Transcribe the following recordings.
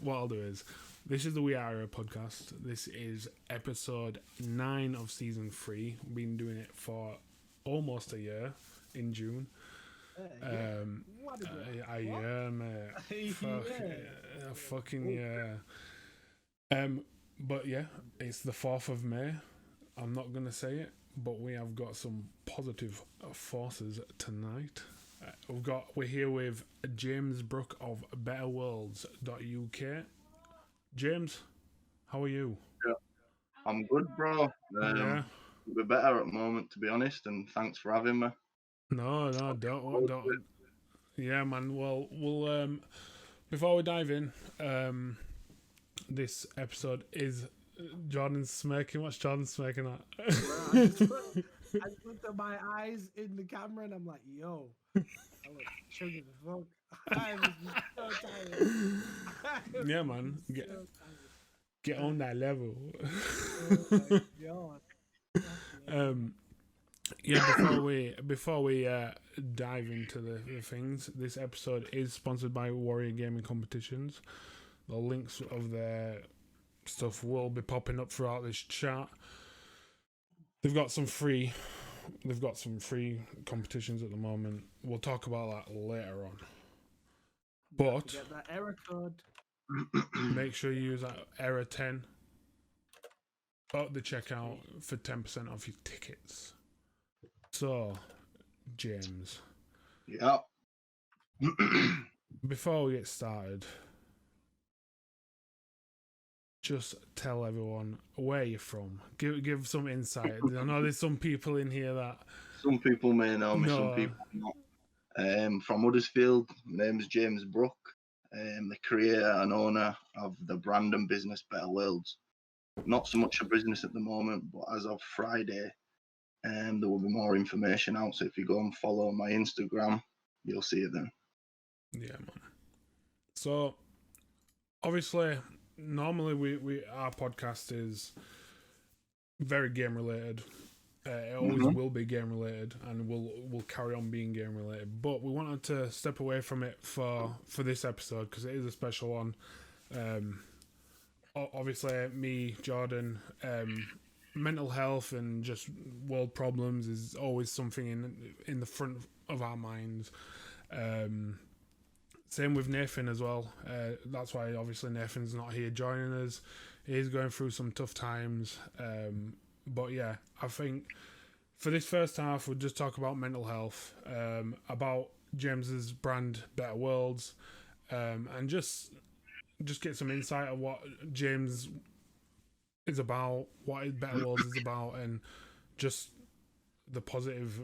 what I'll do is, this is the We Are a podcast. This is episode 9 of season 3. We've been doing it for almost a year in June. What is it? Yeah, mate. Fucking yeah. But yeah, it's the 4th of May. I'm not gonna say it, but we have got some positive forces tonight. We're here with James Brook of betterworlds.uk. James, how are you? Yeah, I'm good, bro. Yeah. We're better at the moment, to be honest, and thanks for having me. No, don't. Yeah, man. Well, we'll before we dive in, this episode is Jordan's smirking. What's Jordan smirking at? I just looked at my eyes in the camera and I'm like, yo, I was chugging the fuck. I was so tired. Yeah, man. Get on that level. Oh my God. Yeah, before we dive into the things, this episode is sponsored by Warrior Gaming Competitions. The links of their stuff will be popping up throughout this chat. They've got some free competitions at the moment. We'll talk about that later on. But Get that error code. make sure you use that error 10 at the checkout for 10% off your tickets. So, James. Yeah. Before we get started, just tell everyone where you're from. Give some insight. I know there's some people in here that... Some people may know me, No. some people not. From Huddersfield, my name's James Brook. The creator and owner of the brand and business Better Worlds. Not so much a business at the moment, but as of Friday, there will be more information out. So if you go and follow my Instagram, you'll see it then. Yeah, man. So, obviously, normally we our podcast is very game related. It always will be game related, and will carry on being game related. But we wanted to step away from it for this episode because it is a special one. Obviously, me, Jordan, mental health and just world problems is always something in the front of our minds. Same with Nathan as well. That's why obviously Nathan's not here joining us. He's going through some tough times. But yeah, I think for this first half, we'll just talk about mental health, about James's brand, Better Worlds, and just get some insight of what James is about, what Better Worlds is about, and just the positive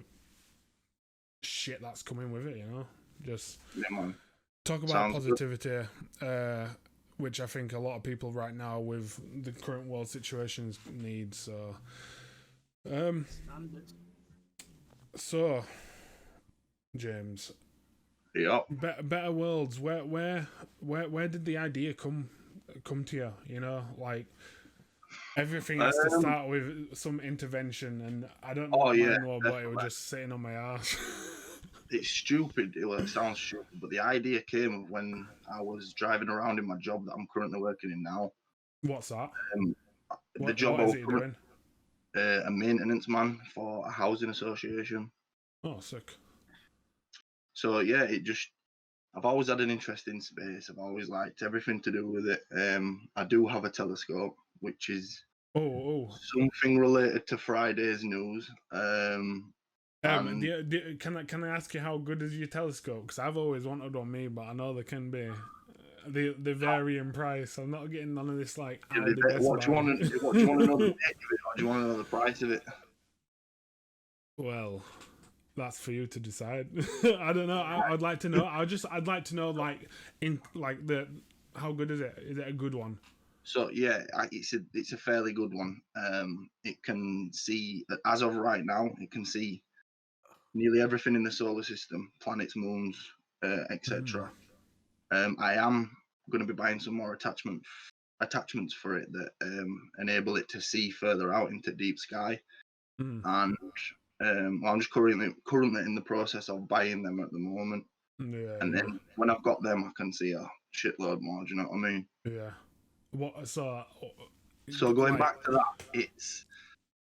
shit that's coming with it, you know? Just talk about positivity, which I think a lot of people right now with the current world situations need. So, James, Yeah. Better Worlds. Where did the idea come to you? You know, like everything has to start with some intervention, and I don't know what mine was, but it was just sitting on my ass. It's stupid. It sounds stupid, but the idea came when I was driving around in my job that I'm currently working in now. What's that? The job what is it you're doing? A maintenance man for a housing association. Oh, sick. So yeah, I've always had an interest in space. I've always liked everything to do with it. I do have a telescope, which is something related to Friday's news. Can I ask you how good is your telescope? Because I've always wanted one me, but I know they can be. They vary in price. I'm not getting none of this like. What do you want to know? The date of it, or do you want to know the price of it? Well, that's for you to decide. I don't know. I'd like to know. I'd like to know like how good is it? Is it a good one? So yeah, it's a fairly good one. It can see, as of right now, it can see nearly everything in the solar system, planets, moons, etc. I am going to be buying some more attachments for it that enable it to see further out into deep sky. And I'm just currently in the process of buying them at the moment. Yeah, and then when I've got them, I can see a shitload more. Do you know what I mean? Yeah. What? So going like, back to that, it's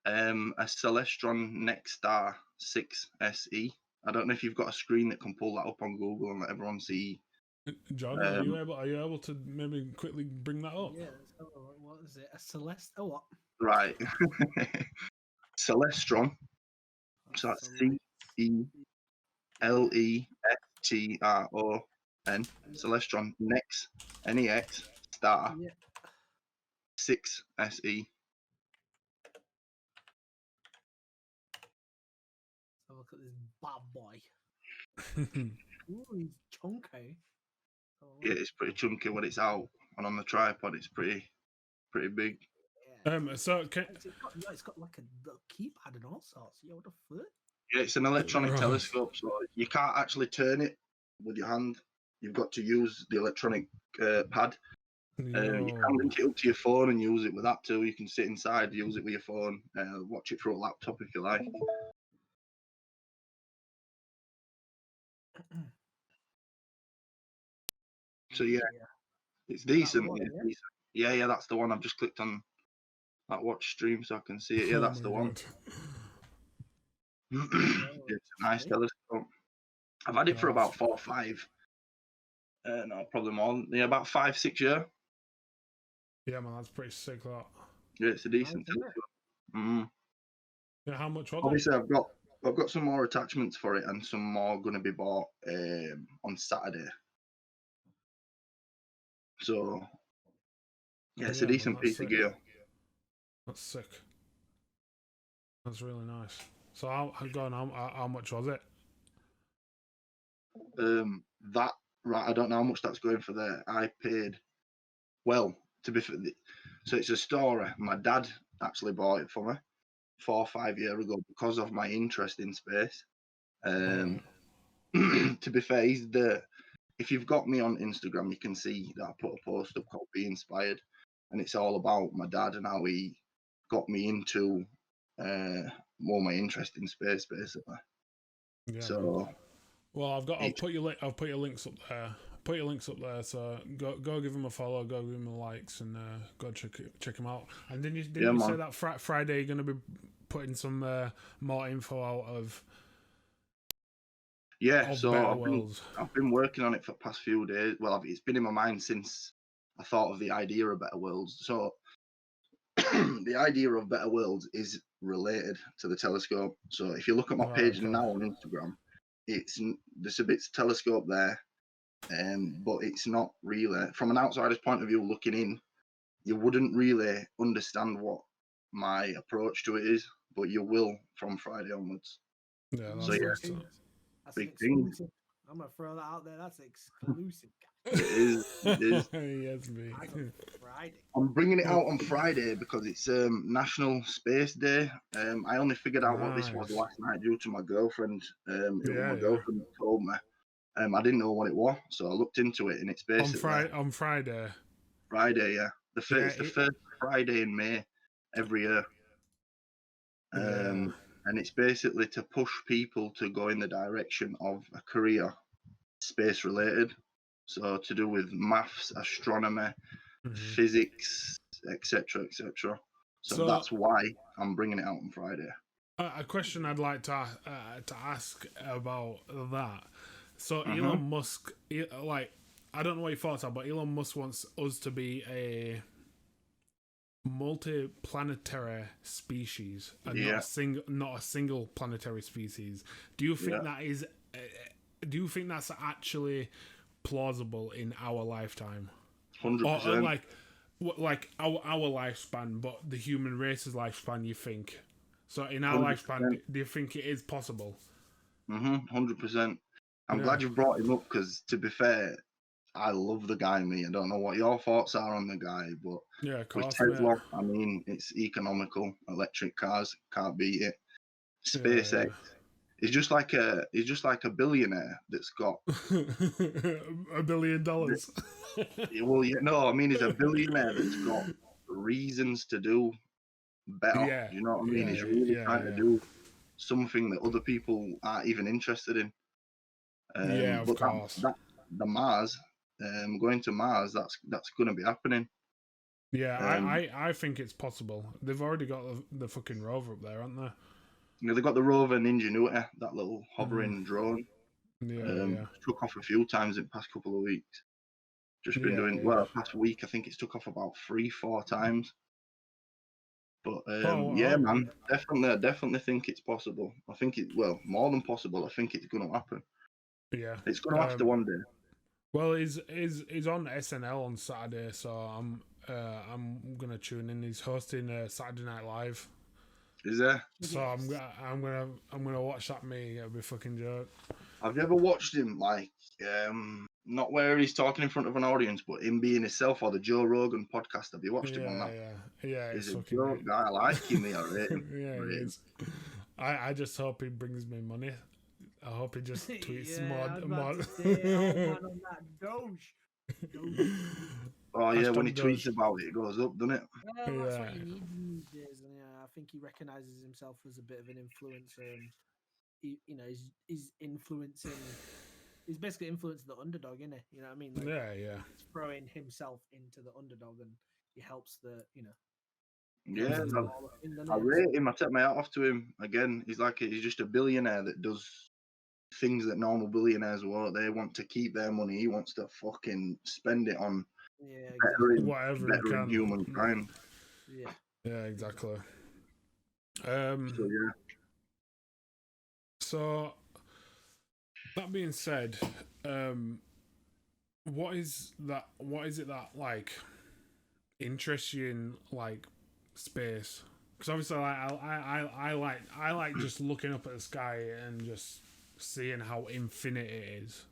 a Celestron Nexstar 6 SE. I don't know if you've got a screen that can pull that up on Google and let everyone see. John, are you able to maybe quickly bring that up? Yeah, let's have a look. What is it? A Celeste? Oh, what? Right. Celestron. So that's CELESTRON. Celestron Nex NEX Star 6 SE. Have a look at this bad boy. Ooh, he's chunky. Yeah, it's pretty chunky when it's out, and on the tripod, it's pretty big. Yeah. So it's got like a keypad and all sorts. Yo, what the fuck? Yeah, it's an electronic telescope, so you can't actually turn it with your hand. You've got to use the electronic pad. You can link it up to your phone and use it with that too. You can sit inside, use it with your phone, watch it through a laptop if you like. So yeah, it's decent. One, it's decent. Yeah, that's the one. I've just clicked on that watch stream so I can see it. Yeah, that's the one. It's a nice telescope. I've had it for about 4 or 5. No, probably more. Yeah, about 5-6 years. Yeah, man, that's pretty sick. That. Yeah, it's a decent telescope. Yeah, how much was Obviously, I've got some more attachments for it, and some more going to be bought on Saturday. So yeah, it's a decent piece of gear. That's sick. That's really nice. So how much was it? That right, I don't know how much that's going for there. I paid, well, to be fair, so it's a story. My dad actually bought it for me 4 or 5 years ago because of my interest in space. To be fair, if you've got me on Instagram, you can see that I put a post up called Be Inspired, and it's all about my dad and how he got me into more my interest in space, basically. Yeah. So, well, I'll put your links up there. Put your links up there. So go give him a follow. Go give him a likes, and go check him out. And then you say that Friday you're gonna be putting some more info out of. Yeah, so I've been working on it for the past few days. Well, it's been in my mind since I thought of the idea of Better Worlds. So the idea of Better Worlds is related to the telescope. So if you look at my page now on Instagram, there's a bit of telescope there, but it's not really, from an outsider's point of view looking in, you wouldn't really understand what my approach to it is, but you will from Friday onwards. Yeah, so yeah. That's big thing. I'm gonna throw that out there. That's exclusive. It is. Yes, me. Friday. I'm bringing it out on Friday because it's National Space Day. I only figured out what this was last night due to my girlfriend. My girlfriend told me. I didn't know what it was, so I looked into it, and it's basically on Friday. Friday, yeah. It's the first Friday in May every year. And it's basically to push people to go in the direction of a career space related. So to do with maths, astronomy, physics, etc., etc. So that's why I'm bringing it out on Friday. A question I'd like to ask about that. So Elon Musk, I don't know what your thoughts are, but Elon Musk wants us to be a multiplanetary species and not a single planetary species. Do you think that is? Do you think that's actually plausible in our lifetime? 100%. Or like our lifespan, but the human race's lifespan? You think? So in our 100%. Lifespan, do you think it is possible? 100%. I'm glad you brought him up because, to be fair, I love the guy, me. I don't know what your thoughts are on the guy, but with Tesla, I mean, it's economical. Electric cars, can't beat it. SpaceX, he's just like a billionaire that's got $1 billion. Well, no, I mean, he's a billionaire that's got reasons to do better. Yeah, you know what I mean? He's really trying to do something that other people aren't even interested in. Of course. The Mars going to Mars, that's going to be happening. Yeah, Um, I think it's possible. They've already got the fucking rover up there, haven't they? You know, they got the rover and Ingenuity, that little hovering drone. Yeah. Took off a few times in the past couple of weeks. Just been doing well. Past week, I think it's took off about 3-4 times. But yeah, man, definitely think it's possible. I think more than possible. I think it's going to happen. Yeah, It's going to happen one day. Well, he's on SNL on Saturday, so I'm gonna tune in. He's hosting Saturday Night Live. Is there? So I'm gonna watch that. It'll be a fucking joke. Have you ever watched him not where he's talking in front of an audience, but him being himself, or the Joe Rogan podcast? Have you watched him on that? Yeah. He's a joke guy. I like him. I rate him. He is. I just hope he brings me money. I hope he just tweets more. Oh yeah, when he tweets about it, it goes up, doesn't it? Well, that's what you need these days, and I think he recognizes himself as a bit of an influencer, and he's influencing. He's basically influencing the underdog, isn't it? You know what I mean? Like, he's throwing himself into the underdog, and he helps the. Yeah, I rate him. I take my hat off to him. Again, he's just a billionaire that does things that normal billionaires won't. They want to keep their money. He wants to fucking spend it on bettering humankind. Yeah, exactly. So that being said, what is it that like interests you in like space? Because obviously, I like just looking up at the sky and just seeing how infinite it is.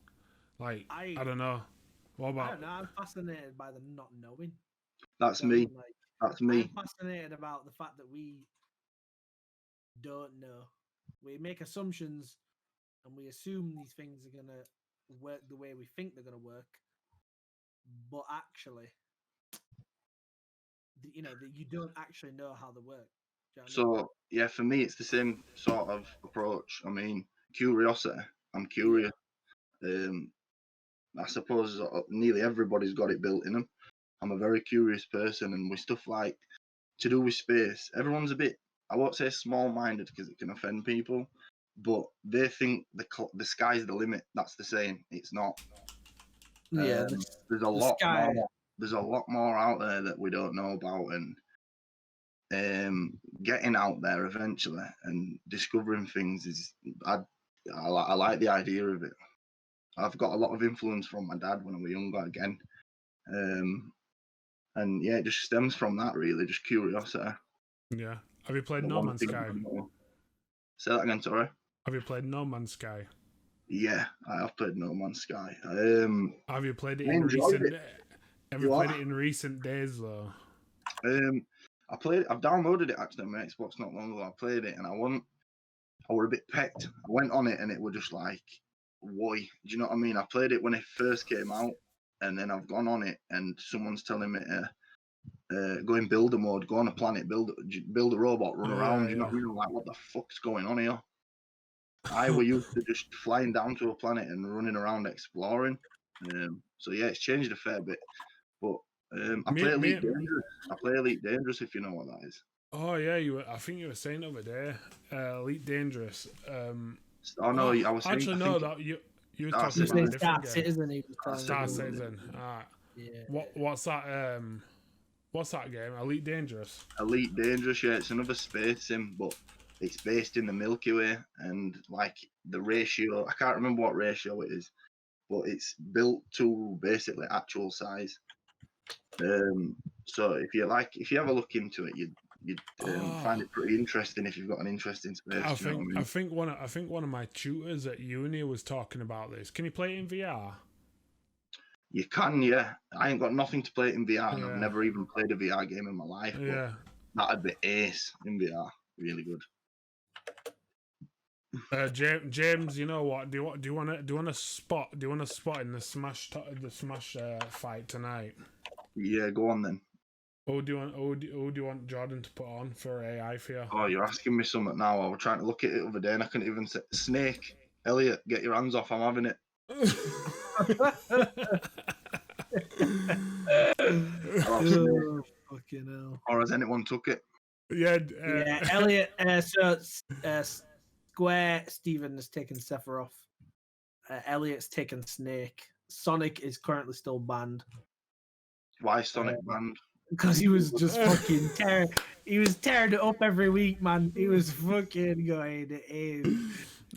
Like I don't know. What about? I don't know. I'm fascinated by the not knowing. That's me. That's me. I'm fascinated about the fact that we don't know. We make assumptions, and we assume these things are gonna work the way we think they're gonna work, but actually, you don't actually know how they work. Do you know what I mean? So yeah, for me, it's the same sort of approach. I mean, curiosity. I'm curious. I suppose nearly everybody's got it built in them. I'm a very curious person, and with stuff like to do with space, everyone's a bit, I won't say small-minded because it can offend people, but they think the sky's the limit. That's the saying. It's not. There's a lot more. There's a lot more out there that we don't know about, and getting out there eventually and discovering things is. I like the idea of it. I've got a lot of influence from my dad when I was younger again. And yeah, it just stems from that really, just curiosity. Yeah. Have you played No Man's Sky? Say that again, sorry. Have you played No Man's Sky? Yeah, I have played No Man's Sky. Have you played it in recent? Have you played it in recent days though? I've downloaded it actually on my Xbox not long ago. I played it and I were a bit pecked. I went on it and it was just like, why? Do you know what I mean? I played it when it first came out, and then I've gone on it and someone's telling me to go in builder mode, go on a planet, build a robot, run around. You know what I mean? I'm like, what the fuck's going on here? I were used to just flying down to a planet and running around exploring. So yeah, it's changed a fair bit. But I play Elite Dangerous. I play Elite Dangerous, if you know what that is. Oh yeah, I think you were saying the other day, Elite Dangerous. Oh no, I was saying, actually no, that you were talking about a different game. Citizen. Star Citizen. Yeah. What's that? What's that game? Elite Dangerous. Elite Dangerous. Yeah, it's another space sim, but it's based in the Milky Way, and like the ratio, I can't remember what ratio it is, but it's built to basically actual size. So if you have a look into it, you'd find it pretty interesting if you've got an interest in space. I think one of my tutors at uni was talking about this. Can you play it in VR? You can, yeah. I ain't got nothing to play it in VR, and I've never even played a VR game in my life. Yeah, but that'd be ace in VR. Really good. James, you know what? Do you want a spot in the Smash fight tonight? Yeah, go on then. Who do you want Jordan to put on for AI for you? Oh, you're asking me something now. I was trying to look at it the other day and I couldn't even say Snake. Elliot, get your hands off. I'm having it. Oh, fucking hell. Or has anyone took it? Yeah, Yeah, Elliot. Square Steven has taken Sephiroth. Elliot's taken Snake. Sonic is currently still banned Why Sonic banned? because he was just fucking tearing. He was tearing it up every week, man. He was fucking going in.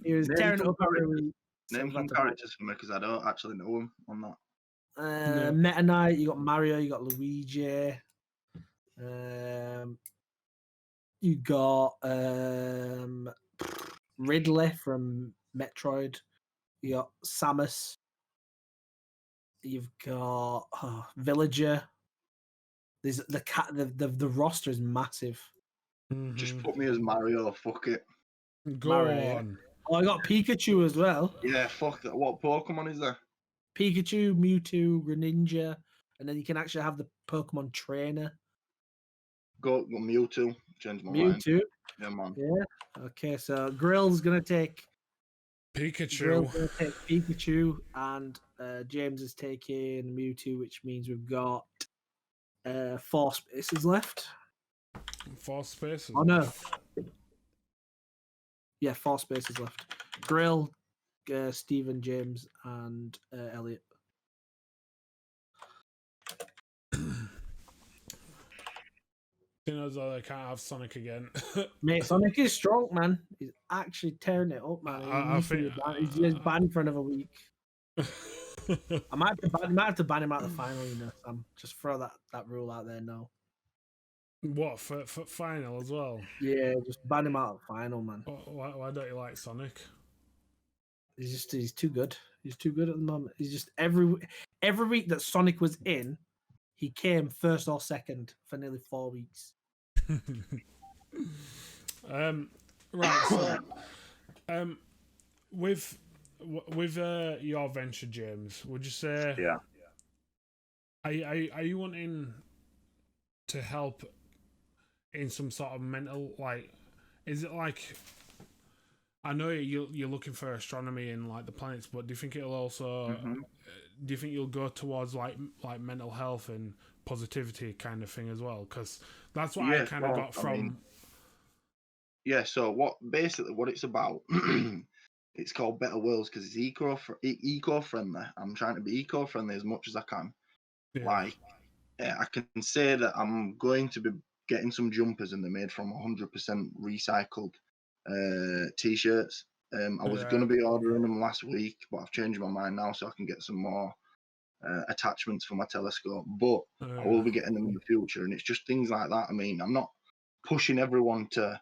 He was tearing it up every week. Name some characters for me because I don't actually know them on that. Meta Knight, you got Mario, you got Luigi. You got Ridley from Metroid. You got Samus. You've got Villager. There's the roster is massive. Just put me as Mario. Fuck it. Go Mario. on. Oh, I got Pikachu as well. Yeah, fuck that. What Pokemon is there? Pikachu, Mewtwo, Greninja, and then you can actually have the Pokemon trainer. Go Mewtwo. Change my mind. Mewtwo. Yeah, man. Yeah. Okay, so Grill's gonna take Pikachu. Pikachu, and James is taking Mewtwo, which means we've got 4 spaces left. 4 spaces. Oh no. Yeah, 4 spaces left. Grill, Stephen, James, and Elliot. You know, so they can't have Sonic again. Mate, Sonic is strong, man. He's actually tearing it up, man. I think He's just banned for another week. I might have to ban him out of the final, you know, Sam. Just throw that rule out there now. What for final as well? Yeah, just ban him out of the final, man. Why don't you like Sonic? He's too good. He's too good at the moment. He's just every week that Sonic was in, he came first or second for nearly 4 weeks. Right. So, with your venture, James, would you say? Yeah. Are you wanting to help in some sort of mental, like? Is it like? I know you're looking for astronomy and like the planets, but do you think it'll also? Do you think you'll go towards like mental health and positivity kind of thing as well? Because that's what I kind of got from. So what it's about? It's called Better Worlds because it's eco-friendly. I'm trying to be eco-friendly as much as I can. Yeah. Like, I can say that I'm going to be getting some jumpers and they're made from 100% recycled t-shirts. I was going to be ordering them last week, but I've changed my mind now so I can get some more attachments for my telescope. But I will be getting them in the future, and it's just things like that. I mean, I'm not pushing everyone to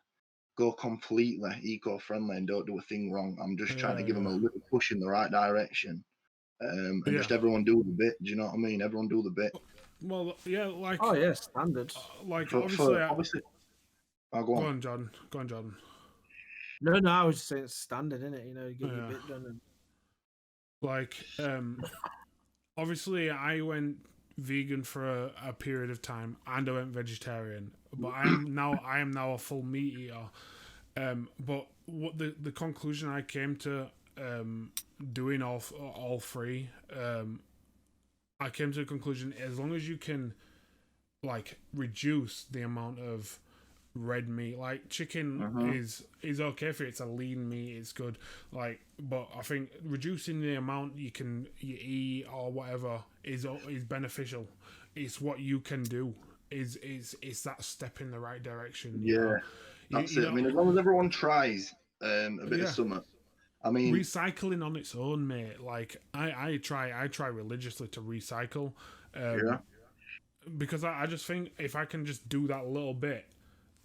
go completely eco-friendly and don't do a thing wrong. I'm just trying to give them a little push in the right direction, and just everyone do the bit. Do you know what I mean? Everyone do the bit. Well, yeah, like standard. Like obviously. Oh, go on, John. Go on, John. No, I was just saying it's standard, isn't it? You know, you get your bit done. And... Like, obviously, I went vegan for a period of time, and I went vegetarian. But I am now a full meat eater. But what the conclusion I came to, doing all 3, I came to the conclusion as long as you can, like, reduce the amount of red meat, like chicken is okay for it. It's a lean meat, it's good, like, but I think reducing the amount you eat or whatever is beneficial. It's what you can do. Is that step in the right direction? That's it. I mean, as long as everyone tries a bit of something. I mean, recycling on its own, mate. Like I try religiously to recycle, because I just think if I can just do that little bit,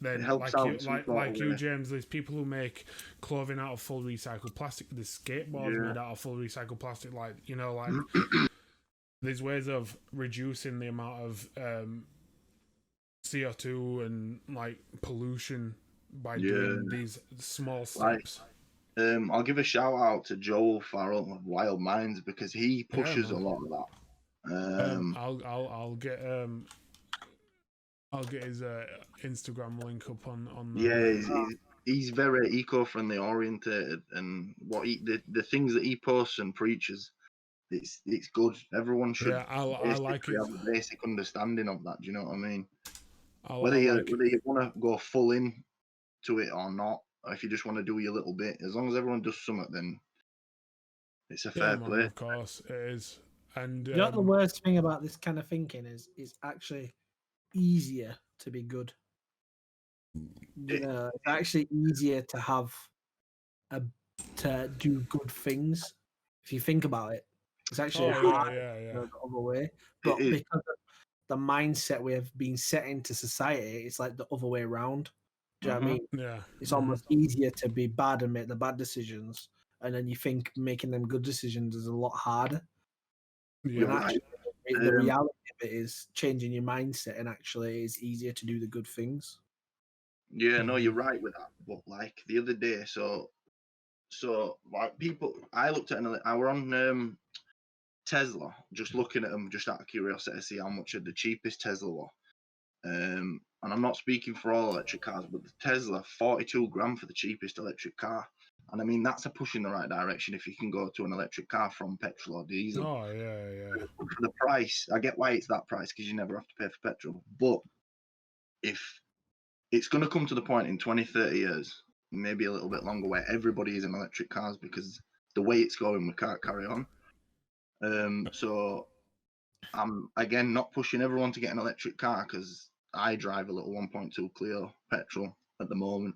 then like you, James, there's people who make clothing out of full recycled plastic. There's skateboards made out of full recycled plastic. Like, you know, like there's ways of reducing the amount of CO2 and like pollution by doing these small steps. I'll give a shout out to Joel Farrell of Wild Minds because he pushes a lot of that. I'll get his Instagram link up on he's very eco-friendly orientated, and what the things that he posts and preaches it's good. Everyone should Yeah, I like basically it. have a basic understanding of that. Do you know what I mean? I Whether like whether you want to go full in to it or not, or if you just want to do your little bit, as long as everyone does something, then it's a Yeah, fair man, play. of course it is. And You know what the worst thing about this kind of thinking is actually easier to be good. You know, it's actually easier to have to do good things. If you think about it, it's actually harder to go the other way. But because of the mindset we have been set into society, it's like the other way around. Do you know what I mean? Yeah. It's almost easier to be bad and make the bad decisions, and then you think making them good decisions is a lot harder. Yeah. And actually, the reality of it is changing your mindset, and actually, it's easier to do the good things. Yeah, no, you're right with that. But like the other day, so like people, I looked at I were on Tesla, just looking at them, just out of curiosity to see how much the cheapest Tesla were. And I'm not speaking for all electric cars, but the Tesla, 42 grand for the cheapest electric car. And I mean, that's a push in the right direction if you can go to an electric car from petrol or diesel. Oh, yeah. For the price, I get why it's that price because you never have to pay for petrol. But if it's going to come to the point in 20, 30 years, maybe a little bit longer, where everybody is in electric cars because the way it's going, we can't carry on. So I'm, again, not pushing everyone to get an electric car because I drive a little 1.2 Clio petrol at the moment.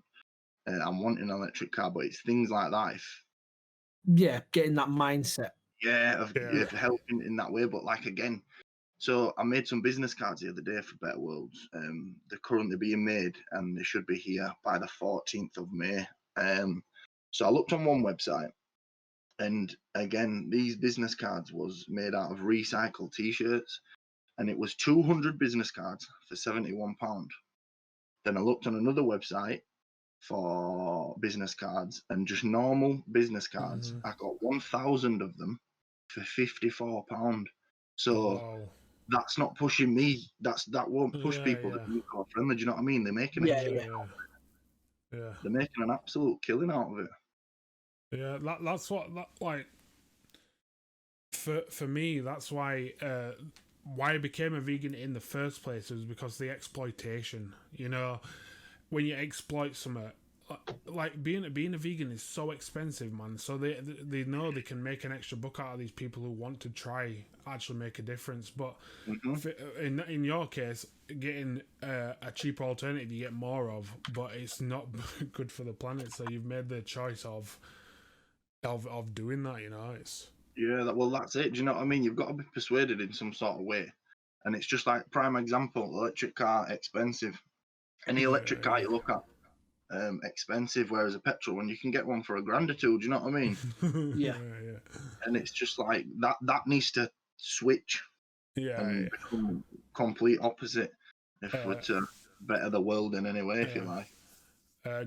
I'm wanting an electric car, but it's things like that. Getting that mindset. Of helping in that way. But like, again, so I made some business cards the other day for Better Worlds. They're currently being made and they should be here by the 14th of May. So I looked on one website, and again, these business cards was made out of recycled t-shirts, and it was 200 business cards for £71. Then I looked on another website for business cards, and just normal business cards, I got 1,000 of them for £54. So that's not pushing me. That won't push people to be eco-friendly. Do you know what I mean? They're making they're making an absolute killing out of it. Yeah, that's what like for me. That's why I became a vegan in the first place was because the exploitation. You know, when you exploit something, like being a vegan is so expensive, man. So they know they can make an extra buck out of these people who want to try actually make a difference. But in your case, getting a cheaper alternative you get more of, but it's not good for the planet. So you've made the choice of doing that. You know, it's that's it. Do you know what I mean? You've got to be persuaded in some sort of way, and it's just like prime example: electric car expensive. Any electric car you look at, expensive, whereas a petrol one you can get one for £1 or £2. Do you know what I mean? Yeah. And it's just like that needs to switch and become complete opposite if we're to better the world in any way, if you like.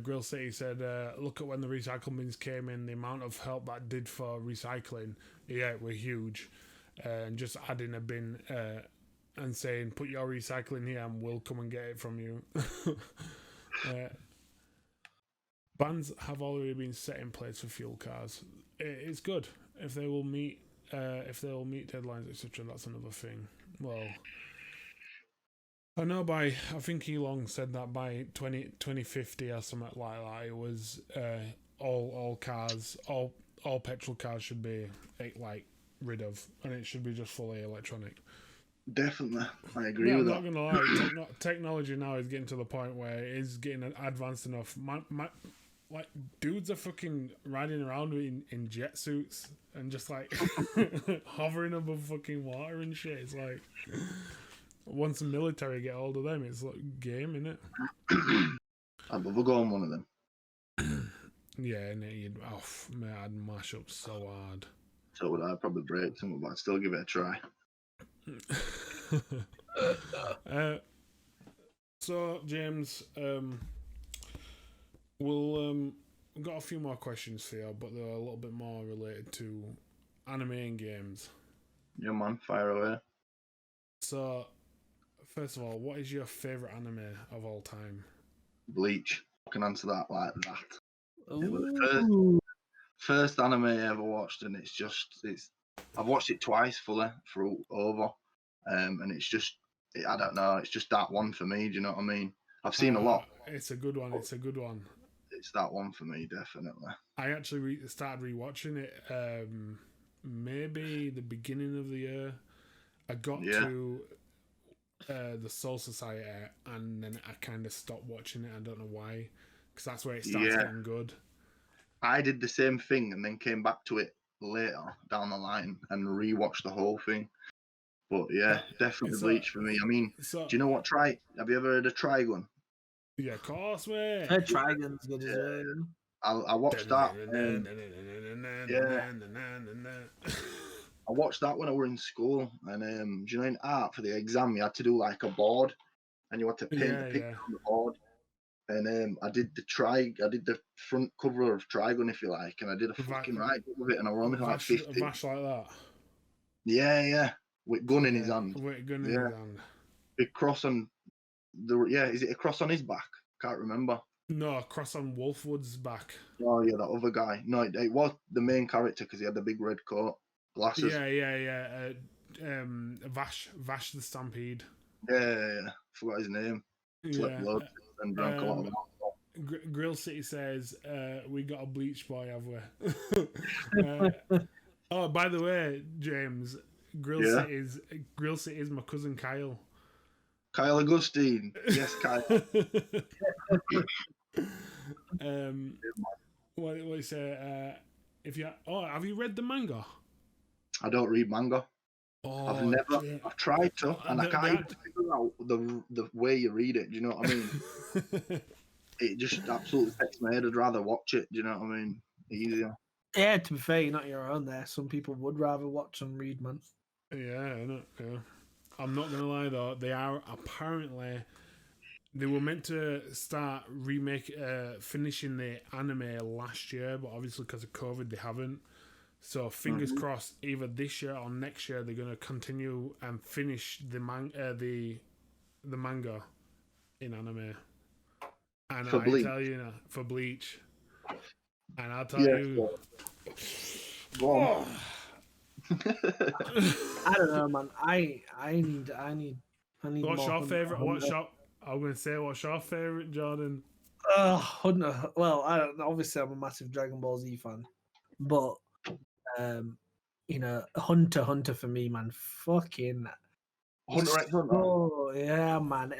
Grill City said, look at when the recycle bins came in, the amount of help that did for recycling. Yeah, it were huge. And just adding a bin and saying, put your recycling here and we'll come and get it from you. Bans have already been set in place for fuel cars. It's good if they will meet deadlines, etc. That's another thing. Well, I know I think Elon said that by 2050 or something like that, it was all cars, all petrol cars should be like rid of, and it should be just fully electronic. Definitely, I agree with that. I'm not gonna lie, technology now is getting to the point where it is getting advanced enough. Like dudes are fucking riding around in jet suits and just like hovering above fucking water and shit. It's like once the military get hold of them, it's like game, innit? I'd love to go on one of them. Yeah, and man, I'd mash up so hard. So would I. Probably break some, but I'd still give it a try. So James, we've got a few more questions for you, but they're a little bit more related to anime and games. Yeah, man, fire away. So, first of all, what is your favourite anime of all time? Bleach. I can answer that like that. It was the first anime I ever watched, and it's I've watched it twice fully through over, and it's just I don't know. It's just that one for me. Do you know what I mean? I've seen a lot. It's a good one. It's a good one. It's that one for me, definitely. I actually started rewatching it maybe the beginning of the year. I got to the Soul Society, and then I kind of stopped watching it. I don't know why, because that's where it starts getting good. I did the same thing and then came back to it later down the line and rewatched the whole thing. But yeah, definitely Bleach for me. I mean, do you know what have you ever heard of Trigun? Yeah, of course, mate. Trigun's good as well. I watched that. I watched that when I were in school, and do you know, in art for the exam you had to do like a board, and you had to paint the picture on the board. And I did the front cover of Trigun, if you like, and I did a fucking write with it, and I was only like 50. Vash like that. Yeah, with gun in his hand. With gun in his hand. Big cross on is it a cross on his back? Can't remember. No, a cross on Wolfwood's back. Oh yeah, that other guy. No, it was the main character because he had the big red coat, glasses. Yeah. Vash the Stampede. Yeah. Forgot his name. Slept loads and drank a lot of alcohol. Grill City says, we got a Bleach boy, have we? Oh, by the way, James, Grill City is my cousin Kyle. Kyle Augustine. Yes, Kyle. What do you say? Have you read the manga? I don't read manga. Oh, I've tried to, and I can't even figure out the way you read it. Do you know what I mean? It just absolutely takes my head. I'd rather watch it. Do you know what I mean? Easier. Yeah, to be fair, you're not your own there. Some people would rather watch than read, man. Yeah, I know. Yeah. I'm not gonna lie though, they were meant to start finishing the anime last year, but obviously because of COVID they haven't. So fingers crossed, either this year or next year they're gonna continue and finish the manga in anime. And for Bleach. Tell you now, for Bleach, and I'll tell you. Go on. I don't know, man. I need. What's your favorite? I'm gonna say, what's your favorite, Jordan? Hunter. Well, I don't know. Obviously, I'm a massive Dragon Ball Z fan, but Hunter for me, man. Fucking Hunter X Hunter. Oh yeah, man.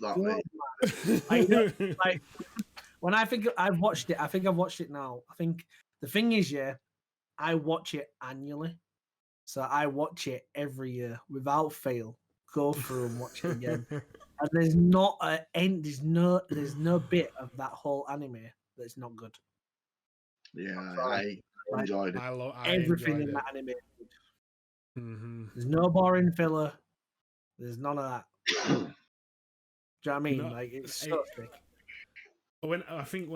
Like when I think I've watched it, I think I've watched it now. I think the thing is, I watch it annually, so I watch it every year without fail. Go through and watch it again, and there's not a end. There's no bit of that whole anime that's not good. Yeah, I enjoyed it. Everything in that anime. Mm-hmm. There's no boring filler. There's none of that. Do you know what I mean? No, like it's so thick. When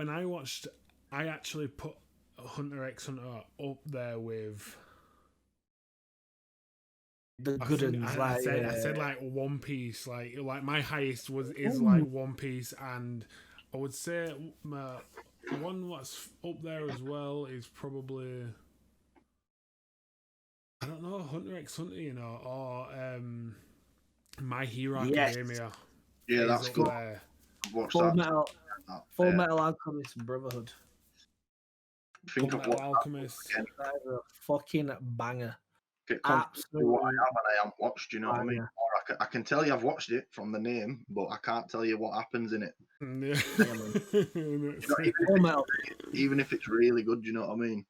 I watched, I actually put Hunter X Hunter up there with the good ones. I said like One Piece. Like my highest is like One Piece, and I would say my one what's up there as well is probably, I don't know, Hunter X Hunter, or My Hero Academia. Yeah, that's good. Full Metal Alchemist Brotherhood. Full Metal Alchemist. That is a fucking banger. Absolutely. What I haven't watched, you know what I mean? Or I can tell you I've watched it from the name, but I can't tell you what happens in it. Even if it's really good, you know what I mean?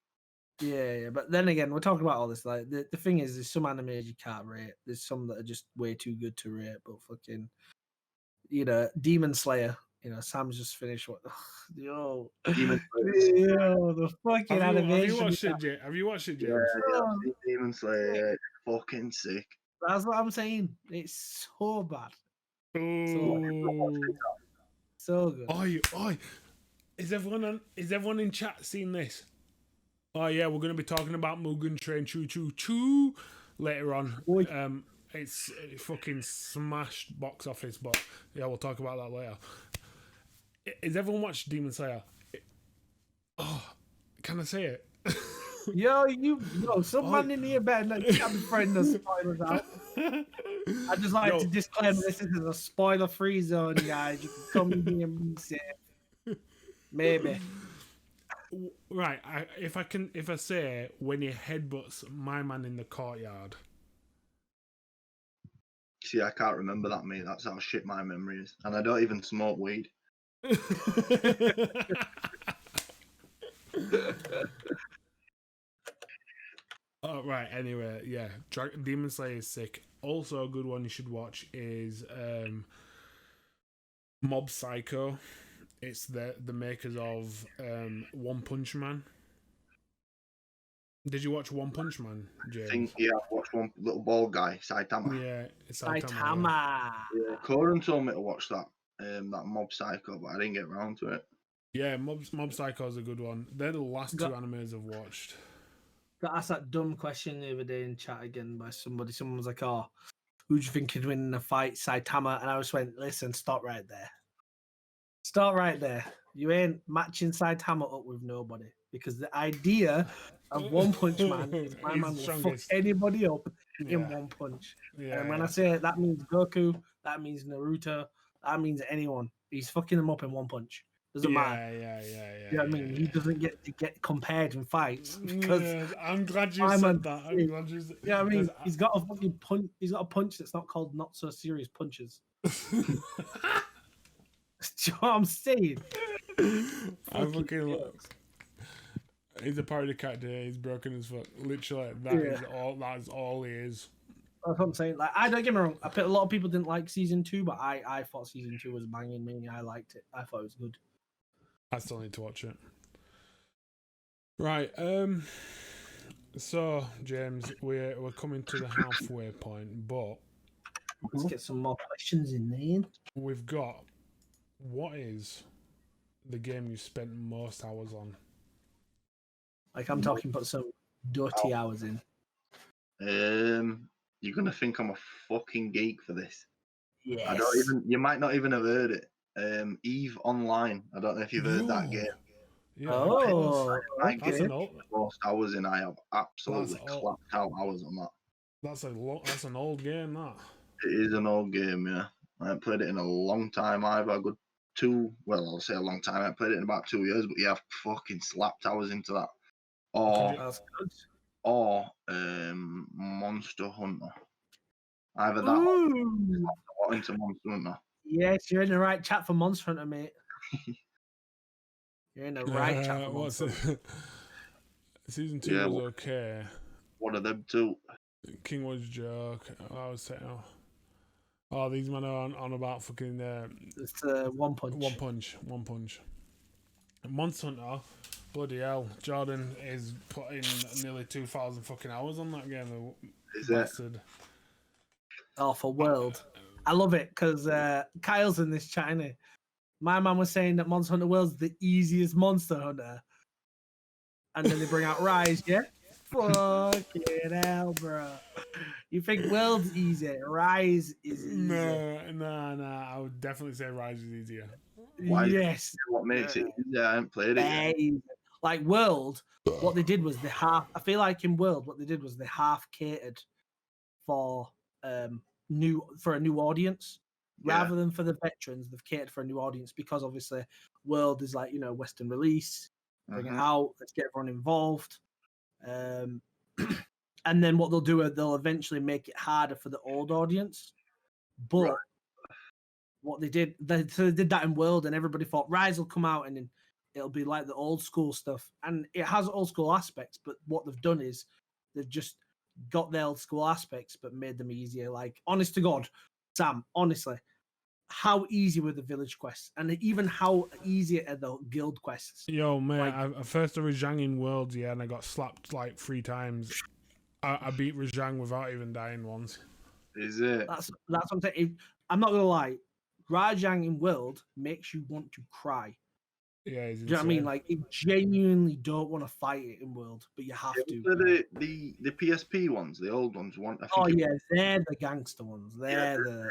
Yeah, but then again, we're talking about all this. Like the thing is, there's some animes you can't rate. There's some that are just way too good to rate. But fucking, Demon Slayer. Sam's just finished what? Demon Slayer. The fucking animation. Have you watched it, James? Yeah, Demon Slayer. Yeah, it's fucking sick. That's what I'm saying. It's so bad. So good. Oh, is everyone in chat seen this? Oh yeah, we're gonna be talking about Mugen Train Choo Choo Choo later on. It's fucking smashed box office, but yeah, we'll talk about that later. Has everyone watched Demon Slayer? Can I say it? Some man in here better not can't be throwing the spoilers out. I just like to disclaim this is a spoiler-free zone, guys. You can come in here and be safe. Maybe. Right, if I say when he headbutts my man in the courtyard. See, I can't remember that, mate. That's how shit my memory is, and I don't even smoke weed. Oh, right. Anyway, yeah, Demon Slayer is sick. Also, a good one you should watch is Mob Psycho. It's the makers of One Punch Man. Did you watch One Punch Man, James? I think, yeah, I watched one little bald guy, Saitama. Yeah, it's Saitama. Yeah, Corin told me to watch that Mob Psycho, but I didn't get around to it. Yeah, Mob Psycho is a good one. They're the last two animes I've watched. Got asked that dumb question the other day in chat again by somebody. Someone was like, "Oh, who do you think could win in a fight, Saitama?" And I just went, "Listen, stop right there. Stop right there. You ain't matching Saitama up with nobody because the idea of One Punch Man is my man will fuck anybody up in one punch. Yeah, and when I say it, that means Goku, that means Naruto, that means anyone. He's fucking them up in one punch. Doesn't matter. Yeah. You know what I mean? He doesn't get to get compared in fights because I'm glad you said that. I'm glad you said. Yeah, I mean, he's got a fucking punch. He's got a punch that's not called Not So Serious Punches. Do you know what I'm saying? I fucking. He's a parody character. He's broken as fuck. Literally, that is all. That's all he is. That's what I'm saying. Like, I don't get me wrong. A lot of people didn't like season 2, but I thought season 2 was banging. Me, I liked it. I thought it was good. I still need to watch it. Right. So James, we're coming to the halfway point, but let's get some more questions in there. We've got. What is the game you spent most hours on? Like, I'm talking about some dirty hours in. You're gonna think I'm a fucking geek for this. Yes. I don't even. You might not even have heard it. Eve Online. I don't know if you've heard that game. Yeah, that's an old. Most hours in, I have absolutely clapped out hours on that. That's an old game. That it is an old game. Yeah, I haven't played it in a long time. I've a good 2. Well, I'll say a long time. I haven't played it in about 2 years, but yeah, I've fucking slapped hours into that. Or Monster Hunter. Either that or into Monster Hunter. Yes, you're in the right chat for Monster Hunter, mate. You're in the right chat for Monster Hunter. Season 2 was okay. What are them two? King was a joke. I was saying, these men are on about fucking. It's One Punch. One Punch. Monster Hunter. Bloody hell, Jordan is putting nearly 2,000 fucking hours on that game. Is it? Oh, for World. I love it because Kyle's in this chat, innit? My man was saying that Monster Hunter World's the easiest Monster Hunter. And then they bring out Rise, yeah? Fucking hell, bro. You think World's easy? Rise is easy. No. I would definitely say Rise is easier. Why? Yes. What makes it easier? I haven't played it yet. Like World, what they did was I feel like in World, what they did was they half catered for a new audience. Rather than for the veterans, they've catered for a new audience because obviously World is like, Western release, bring it out, let's get everyone involved. And then what they'll do is they'll eventually make it harder for the old audience. But what they did that in World, and everybody thought Rise will come out and then it'll be like the old school stuff. And it has old school aspects, but what they've done is they've just got the old school aspects but made them easier. Like, honest to God, Sam, honestly, how easy were the village quests, and even how easy are the guild quests? Yo, man, I first did Rajang in Worlds, and I got slapped like 3 times. I beat Rajang without even dying once. Is it? That's what I'm saying. I'm not gonna lie, Rajang in World makes you want to cry. Yeah, do you know what I mean? Like, you genuinely don't want to fight it in World, but you have to. The PSP ones, the old ones, they're the gangster ones. They're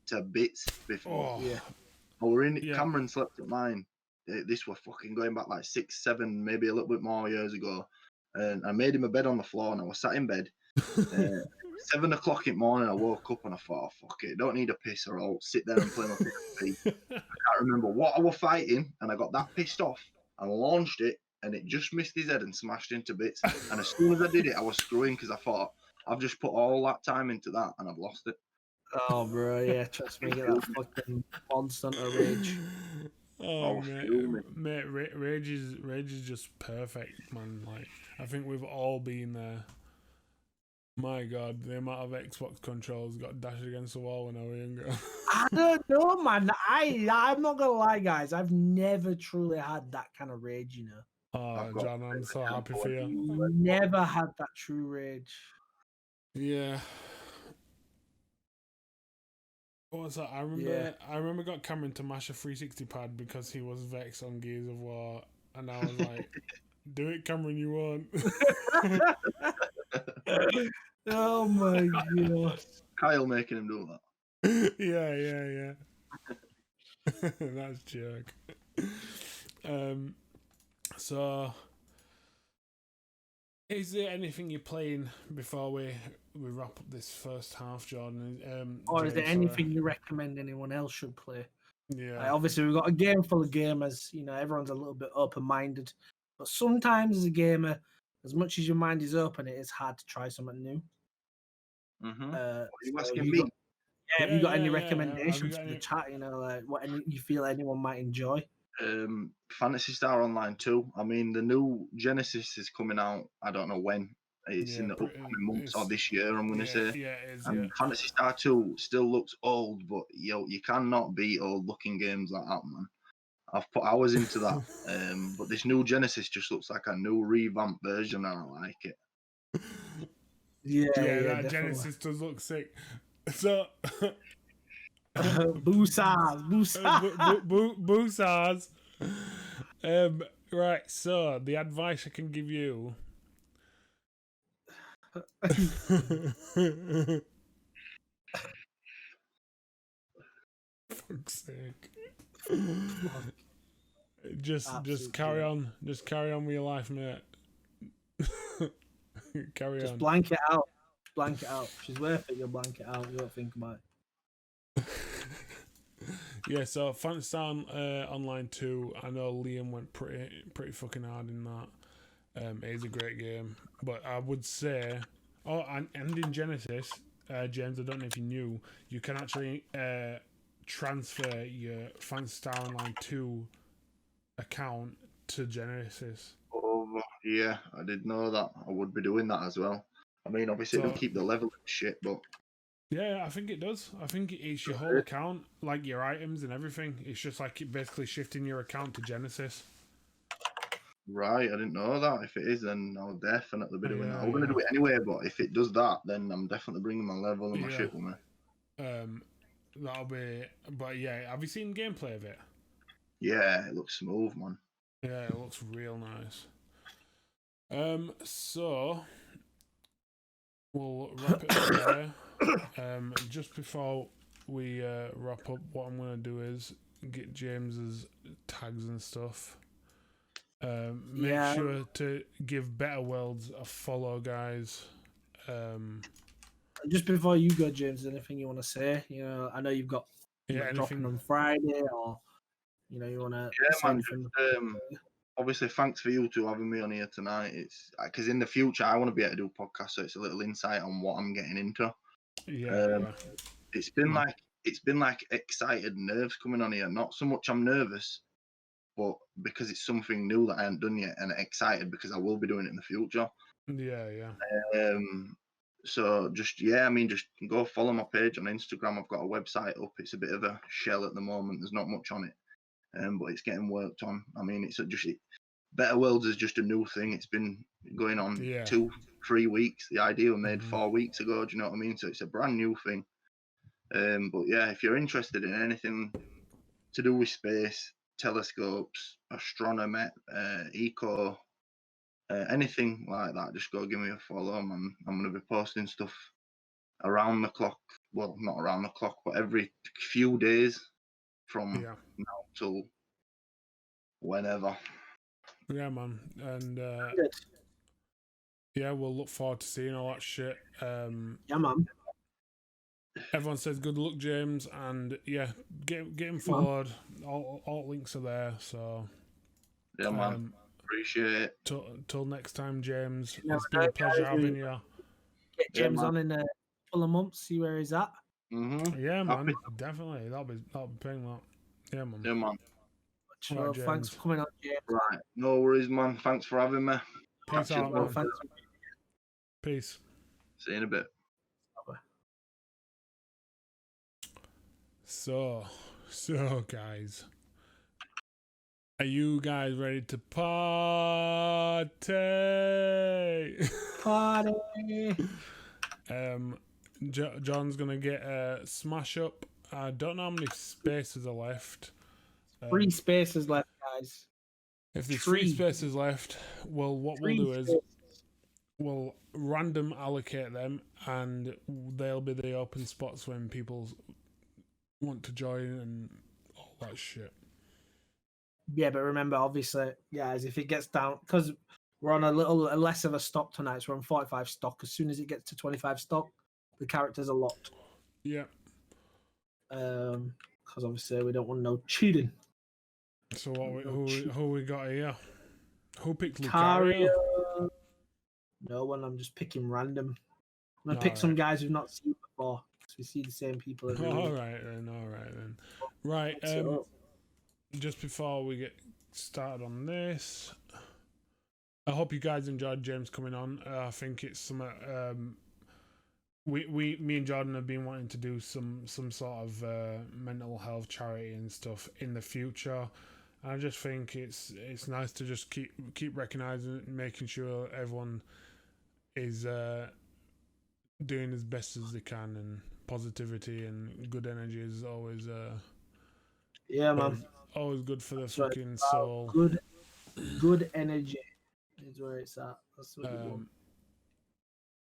to bits before. Yeah. Cameron slept at mine This was fucking going back like 6, 7, maybe a little bit more years ago. And I made him a bed on the floor, and I was sat in bed. 7 o'clock in the morning, I woke up and I thought, oh, fuck it, don't need a piss, or I'll sit there and play my PSP. I can't remember what I was fighting, and I got that pissed off and launched it, and it just missed his head and smashed into bits. And as soon as I did it, I was screwing because I thought, I've just put all that time into that and I've lost it. Oh, bro, yeah, trust me, get that fucking monster rage. Oh, mate, rage is just perfect, man. Like, I think we've all been there. My God, the amount of Xbox controls got dashed against the wall when I was younger. I don't know, man. I'm not gonna lie, guys. I've never truly had that kind of rage, you know. Oh, John, I'm so happy for you. Never had that true rage. Yeah. What was that? I remember got Cameron to mash a 360 pad because he was vexed on Gears of War, and I was like, "Do it, Cameron, you won't." Oh my God! Kyle making him do that. Yeah. That's jerk. So, is there anything you're playing before we wrap up this first half, Jordan? Or is there anything you recommend anyone else should play? Yeah. Obviously, we've got a game full of gamers. You know, everyone's a little bit open-minded, but sometimes as a gamer, as much as your mind is open, it is hard to try something new. Mm-hmm. Are you asking me? Have you got any recommendations for the chat? You know, like what you feel anyone might enjoy? Phantasy Star Online 2. I mean, the new Genesis is coming out. I don't know when. It's in the upcoming months or this year, I'm going to say. Yeah, it is. And Phantasy Star 2 still looks old, but you cannot beat old-looking games like that, man. I've put hours into that. But this new Genesis just looks like a new revamped version, and I like it. Yeah, that Genesis does look sick. So, boosas. Right. So the advice I can give you. Fuck's sake. Just carry on. Just carry on with your life, mate. Carry on. Just blank it out. Blank it out. If she's worth it, you'll blank it out. You don't think about it. Yeah, so Phantasy Star Online 2, I know Liam went pretty fucking hard in that. It is a great game. But I would say... Oh, and in Genesis, James, I don't know if you knew, you can actually transfer your Phantasy Star Online 2 account to Genesis. Oh, yeah, I did know that. I would be doing that as well. I mean, obviously, it'll keep the level of shit, but... Yeah, I think it does. I think it's your whole account, like your items and everything. It's just like basically shifting your account to Genesis. Right, I didn't know that. If it is, then I'll definitely be doing that. I'm going to do it anyway, but if it does that, then I'm definitely bringing my level and my shit with me. That'll be... But yeah, have you seen gameplay of it? Yeah, it looks smooth, man. Yeah, it looks real nice. So... We'll wrap it up there. Just before we wrap up, what I'm going to do is get James's tags and stuff. Make sure to give Better Worlds a follow, guys. Just before you go, James, anything you want to say? You know, I know you've got dropping on Friday, or you know, you want to say anything. Obviously, thanks for you two having me on here tonight. It's because in the future I want to be able to do podcasts, so it's a little insight on what I'm getting into. It's been like excited nerves coming on here. Not so much I'm nervous, but because it's something new that I haven't done yet, and excited because I will be doing it in the future. So just go follow my page on Instagram. I've got a website up. It's a bit of a shell at the moment. There's not much on it. But it's getting worked on. I mean, it's just Better Worlds is just a new thing. It's been going on 2-3 weeks. The idea was made 4 weeks ago. Do you know what I mean? So it's a brand new thing. But yeah, if you're interested in anything to do with space, telescopes, astronomy, eco, anything like that, just go give me a follow. I'm going to be posting stuff around the clock. Well, not around the clock, but every few days from now till whenever. Yeah, man. And Good. yeah, we'll look forward to seeing all that shit. Yeah, man. Everyone says good luck, James, and yeah, get him Come on. followed. All links are there. So Yeah, man. Appreciate it. Till next time, James. You never It's been a know, pleasure guys. having you. Get Yeah, James man. on in a couple of months, see where he's at. Yeah, man. Happy. Definitely. That'll be paying that. Yeah, man. Yeah, man. Sure, Alright, thanks James. for coming on, James. Right. No worries, man. Thanks for having me. Peace Catch you out, later. man. Thanks. Peace. See you in a bit. So guys, are you guys ready to party? Party. John's gonna get a smash up. I don't know how many spaces are left. 3 spaces left, guys. If there's 3 Three. spaces left, well, what 3 we'll do is spaces. we'll random allocate them, and they'll be the open spots when people want to join and all that shit. Yeah, but remember, obviously, guys, if it gets down, because we're on a little less of a stock tonight, so we're on 45 stock. As soon as it gets to 25 stock, the characters are locked. Yeah. Because obviously we don't want no cheating. So who we got here? Who picked Lucario. Lucario? No one. I'm just picking random. I'm gonna pick some guys we've not seen before, because we see the same people every All week. right then. Right. Just before we get started on this, I hope you guys enjoyed James coming on. I think it's some. Me and Jordan have been wanting to do some sort of mental health charity and stuff in the future. I just think it's nice to just keep recognizing it and making sure everyone is doing as best as they can, and positivity and good energy is always Yeah, man. always good for the That's right. fucking soul. Good energy is where it's at. That's what you want.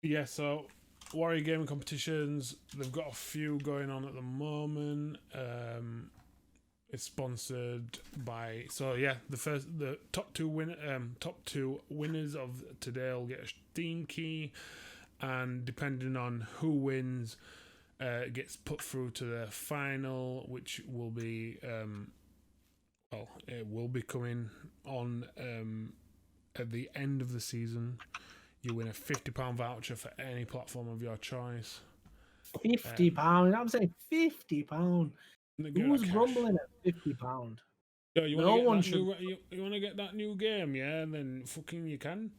Yeah, so Warrior Gaming competitions, they've got a few going on at the moment. It's sponsored by, so yeah, the top two winners of today will get a Steam key, and depending on who wins, it gets put through to the final, which will be it will be coming on at the end of the season. You win a £50 voucher for any platform of your choice. £50. I'm saying £50. Who's grumbling at £50? Yo, you No one want to get that new game, yeah? And then fucking you can.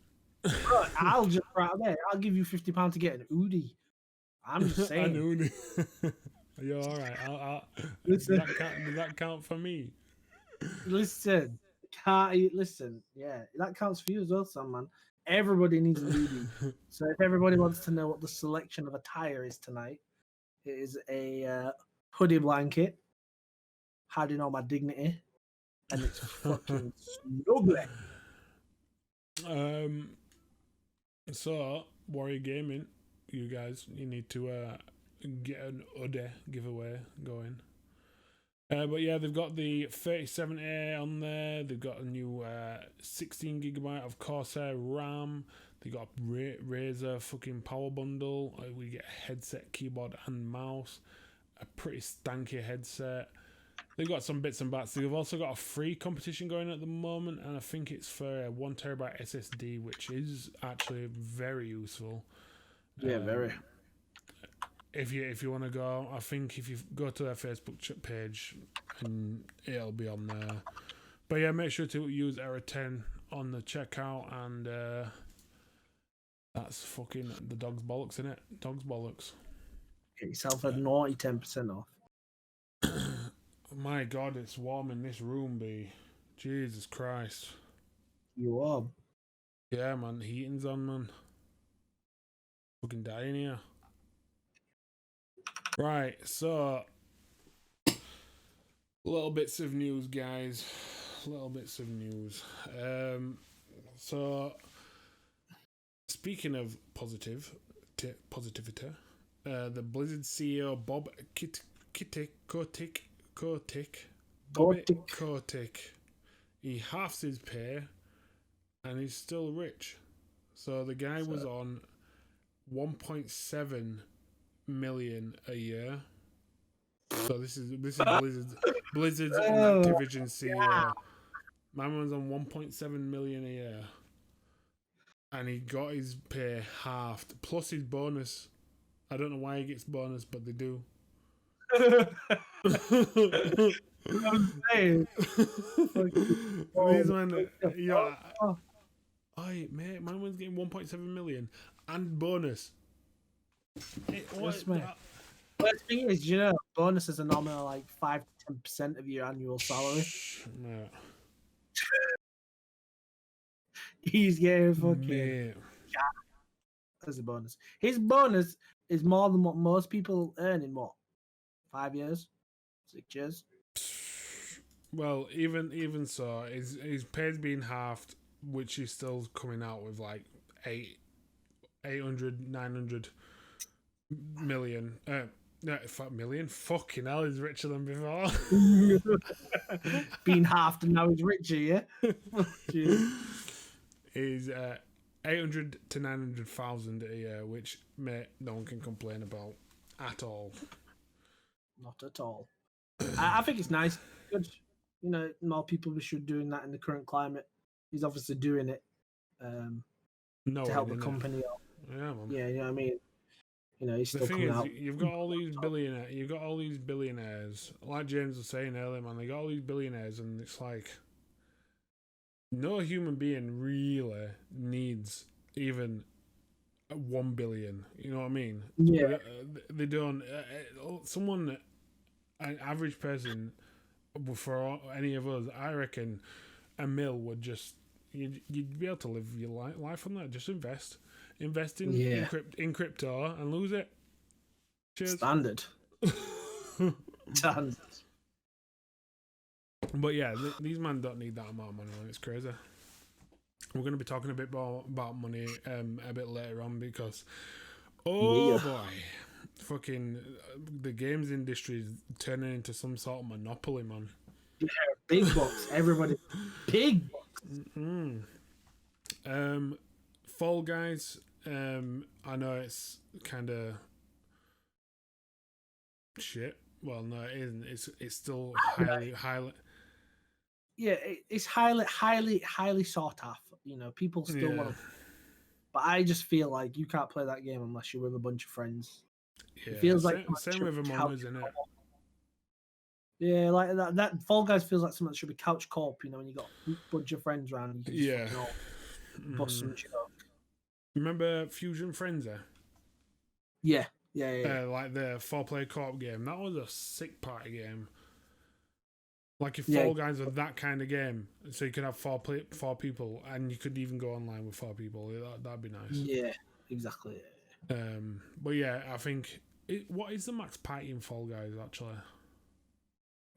Bro, I'll just right there. I'll give you £50 to get an Udi. I'm just saying. An Udi. You're all right. I'll Listen. does that count for me? Listen, yeah, that counts for you as well, Sam, man. Everybody needs an Udi. So if everybody wants to know what the selection of attire is tonight, it is a hoodie blanket, hiding all my dignity, and it's fucking snugly. So Warrior Gaming, you guys, you need to get an hoodie giveaway going. But yeah, they've got the 37A on there. They've got a new 16GB of Corsair RAM. They got a Razer fucking power bundle. We get a headset, keyboard, and mouse. A pretty stanky headset. They've got some bits and bats. They've also got a free competition going at the moment, and I think it's for a 1TB SSD, which is actually very useful. Yeah, very. If you want to go, I think if you go to their Facebook page, and it'll be on there. But yeah, make sure to use error 10 on the checkout, and that's fucking the dog's bollocks, innit? Dog's bollocks. Get yourself a naughty 10% off. My God, it's warm in this room, B. Jesus Christ. You are. Yeah, man, heating's on, man. Fucking dying here. Right, so little bits of news, guys. Little bits of news. So speaking of positivity, the Blizzard CEO Bob Kotick, he halves his pay, and he's still rich. So the guy was on 1.7 million a year. So this is Blizzard's and Activision CEO. My man's on 1.7 million a year, and he got his pay halved plus his bonus. I don't know why he gets bonus, but they do. I'm saying. These men, mate, my man's getting 1.7 million and bonus. Yes, mate. But the thing is, bonuses are normally like 5 to 10% of your annual salary. No. He's getting fucking as a bonus. His bonus is more than what most people earn in 5 years, 6 years. Well, even so, his pay's been halved, which he's still coming out with like 800, 900 million. Million? Fucking hell, he's richer than before. Being halved and now he's richer, yeah? He's 800 to 900,000 a year, which, mate, no one can complain about at all. Not at all. I think it's nice. Good. More people should doing that in the current climate. He's obviously doing it to help the company out. Yeah, man. Yeah, you know what I mean? He's still the thing coming is, out. you've got all these billionaires. Like James was saying earlier, man, they got all these billionaires, and it's like no human being really needs even 1 billion. You know what I mean? Yeah. They don't. Someone, an average person, for any of us, I reckon a mil would just you'd be able to live your life on that. Just invest in crypto and lose it. Cheers. Standard. Standard. But yeah, these men don't need that amount of money. It's crazy. We're going to be talking a bit more about money a bit later on because boy, fucking the games industry is turning into some sort of monopoly, man. Yeah, big bucks. Everybody, big bucks. Fall Guys. I know it's kind of shit. Well, no, it isn't. It's still highly. Yeah, it's highly sought after. People still want to. But I just feel like you can't play that game unless you're with a bunch of friends. Yeah, it feels like same with Among Us, isn't it? Yeah, like that Fall Guys feels like something that should be couch co-op, when you got a bunch of friends around. You can just bust some shit up. Remember Fusion Frenzy? Yeah. Like the 4-player co-op game. That was a sick party game. Like if Fall Guys were that kind of game, so you could have four people, and you could even go online with 4 people. That'd be nice. Yeah, exactly. But yeah, I think what is the max party in Fall Guys actually?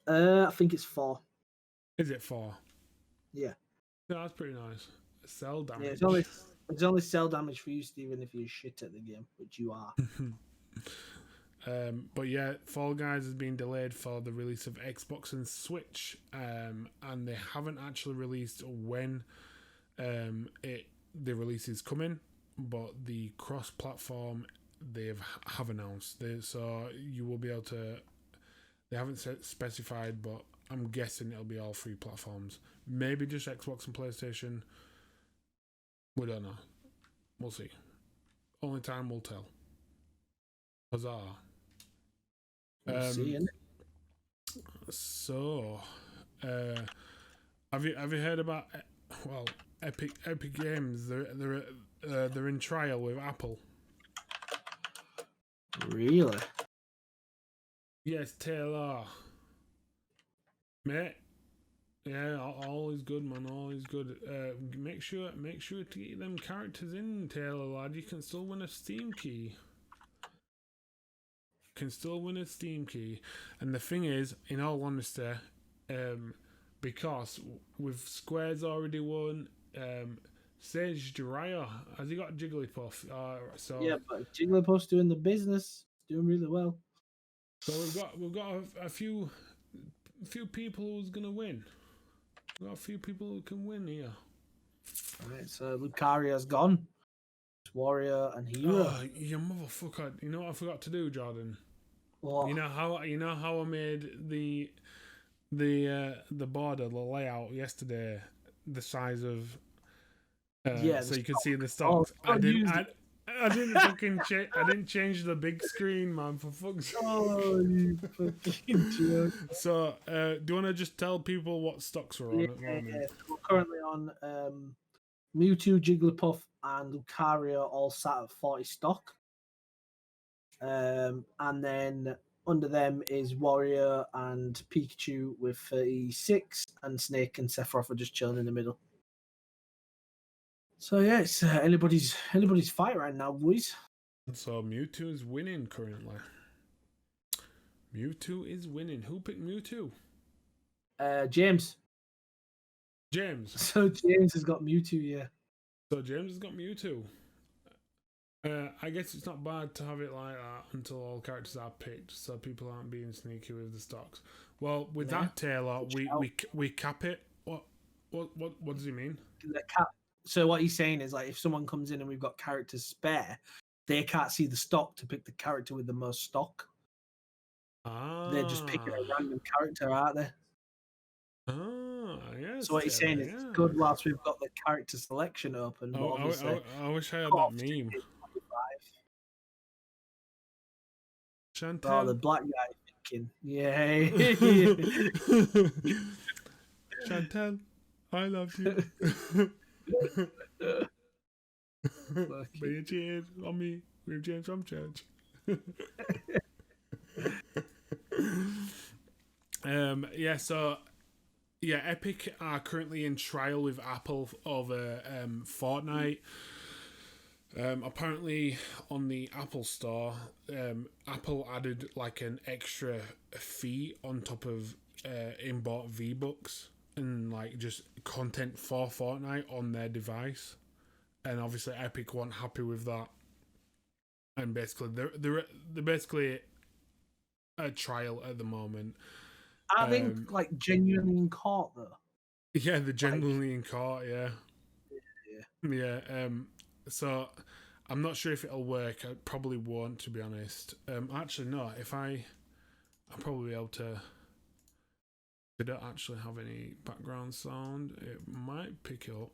I think it's 4. Is it 4? Yeah. Yeah, that's pretty nice. Cell damage. Yeah, it's only cell damage for you, Stephen, if you're shit at the game, which you are. But yeah, Fall Guys has been delayed for the release of Xbox and Switch, and they haven't actually released when the release is coming, but the cross-platform they have announced. So you will be able to. They haven't specified, but I'm guessing it'll be all 3 platforms. Maybe just Xbox and PlayStation. We don't know. We'll see. Only time will tell. Huzzah. We'll see, innit? So, have you heard about Epic Games? They're in trial with Apple. Really? Yes, Taylor. Mate. Yeah, all is good, man. All is good. Make sure to get them characters in, Taylor lad. You can still win a Steam key. And the thing is, in all honesty, because with Square's already won, Sage Jiraiya, has he got Jigglypuff? Yeah, but Jigglypuff's doing the business, doing really well. So we've got a few people who's gonna win. We've got a few people who can win here. Right, so Lucaria's gone. It's Warrior and Hero. Oh, you motherfucker! You know what I forgot to do, Jordan? What? You know how I made the border, the layout yesterday, the size of so you could see the stocks. I didn't fucking I didn't change the big screen, man, for fuck's sake. Oh, you fucking joke. So, do you want to just tell people what stocks we're on at the moment? Yeah. We're currently on Mewtwo, Jigglypuff, and Lucaria all sat at 40 stock. And then under them is Warrior and Pikachu with 36, and Snake and Sephiroth are just chilling in the middle. So yeah, it's anybody's fight right now, boys. So Mewtwo is winning currently. Mewtwo is winning. Who picked Mewtwo? James. James. So James has got Mewtwo, yeah. So James has got Mewtwo. I guess it's not bad to have it like that until all characters are picked, so people aren't being sneaky with the stocks. Well, with that, Taylor, we cap it. What does he mean? The cap. So what he's saying is, like, if someone comes in and we've got characters spare, they can't see the stock to pick the character with the most stock. They're just picking a random character, aren't they? Yes. So what he's saying is, it's good whilst we've got the character selection open. But I wish I had that meme. Chantel. Oh, the black guy thinking, yeah. Chantel, I love you. Be a cheers on me with James from church. Epic are currently in trial with Apple over Fortnite. Apparently on the Apple Store, Apple added like an extra fee on top of in-bought V-Bucks and like just content for Fortnite on their device, and obviously Epic weren't happy with that, and basically they're basically a trial at the moment. Are they like genuinely in court though? Yeah, they're genuinely in court. Yeah. So I'm not sure if it'll work. I probably won't, to be honest. Actually, no. I'll probably be able to. They don't actually have any background sound. It might pick up.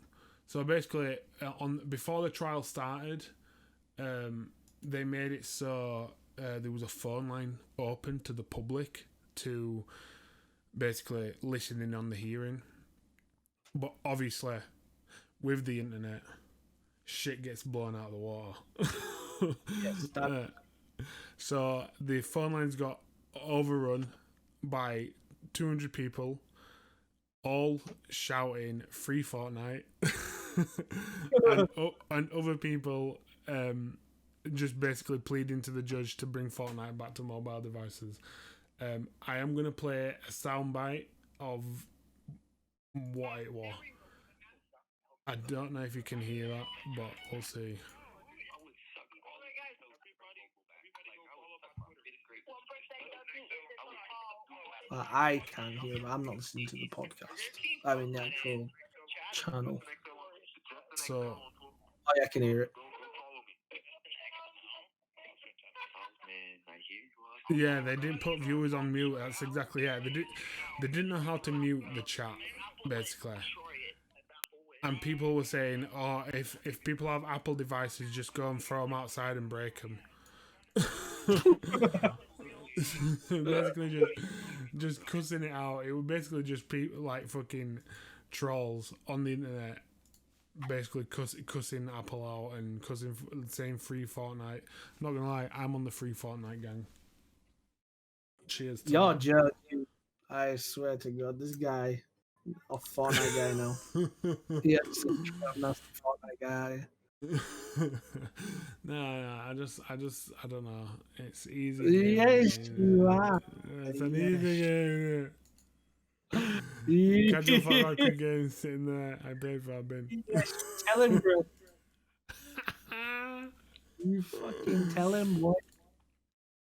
So basically, before the trial started, they made it so there was a phone line open to the public to basically listen in on the hearing. But obviously, with the internet, shit gets blown out of the water. Yes, so the phone lines got overrun by 200 people, all shouting "Free Fortnite," and other people just basically pleading to the judge to bring Fortnite back to mobile devices. I am going to play a soundbite of what it was. I don't know if you can hear that, but we'll see. I can hear, but I'm not listening to the podcast. I mean the actual channel. So, I can hear it. Yeah, they didn't put viewers on mute. That's exactly it. They didn't know how to mute the chat, basically. And people were saying, "Oh, if people have Apple devices, just go and throw them outside and break them." Basically, just cussing it out. It would basically just people like fucking trolls on the internet, basically cussing Apple out and saying "Free Fortnite." I'm not gonna lie, I'm on the Free Fortnite gang. Cheers. You're joking. I swear to God, this guy, a Fortnite guy now. Yeah, I'm not a Fortnite guy. No, I don't know. It's easy. Yes, you are. It's an easy game. Catch up for like a game sitting there. I paid for a bin. Yes, tell him, bro. You fucking tell him what.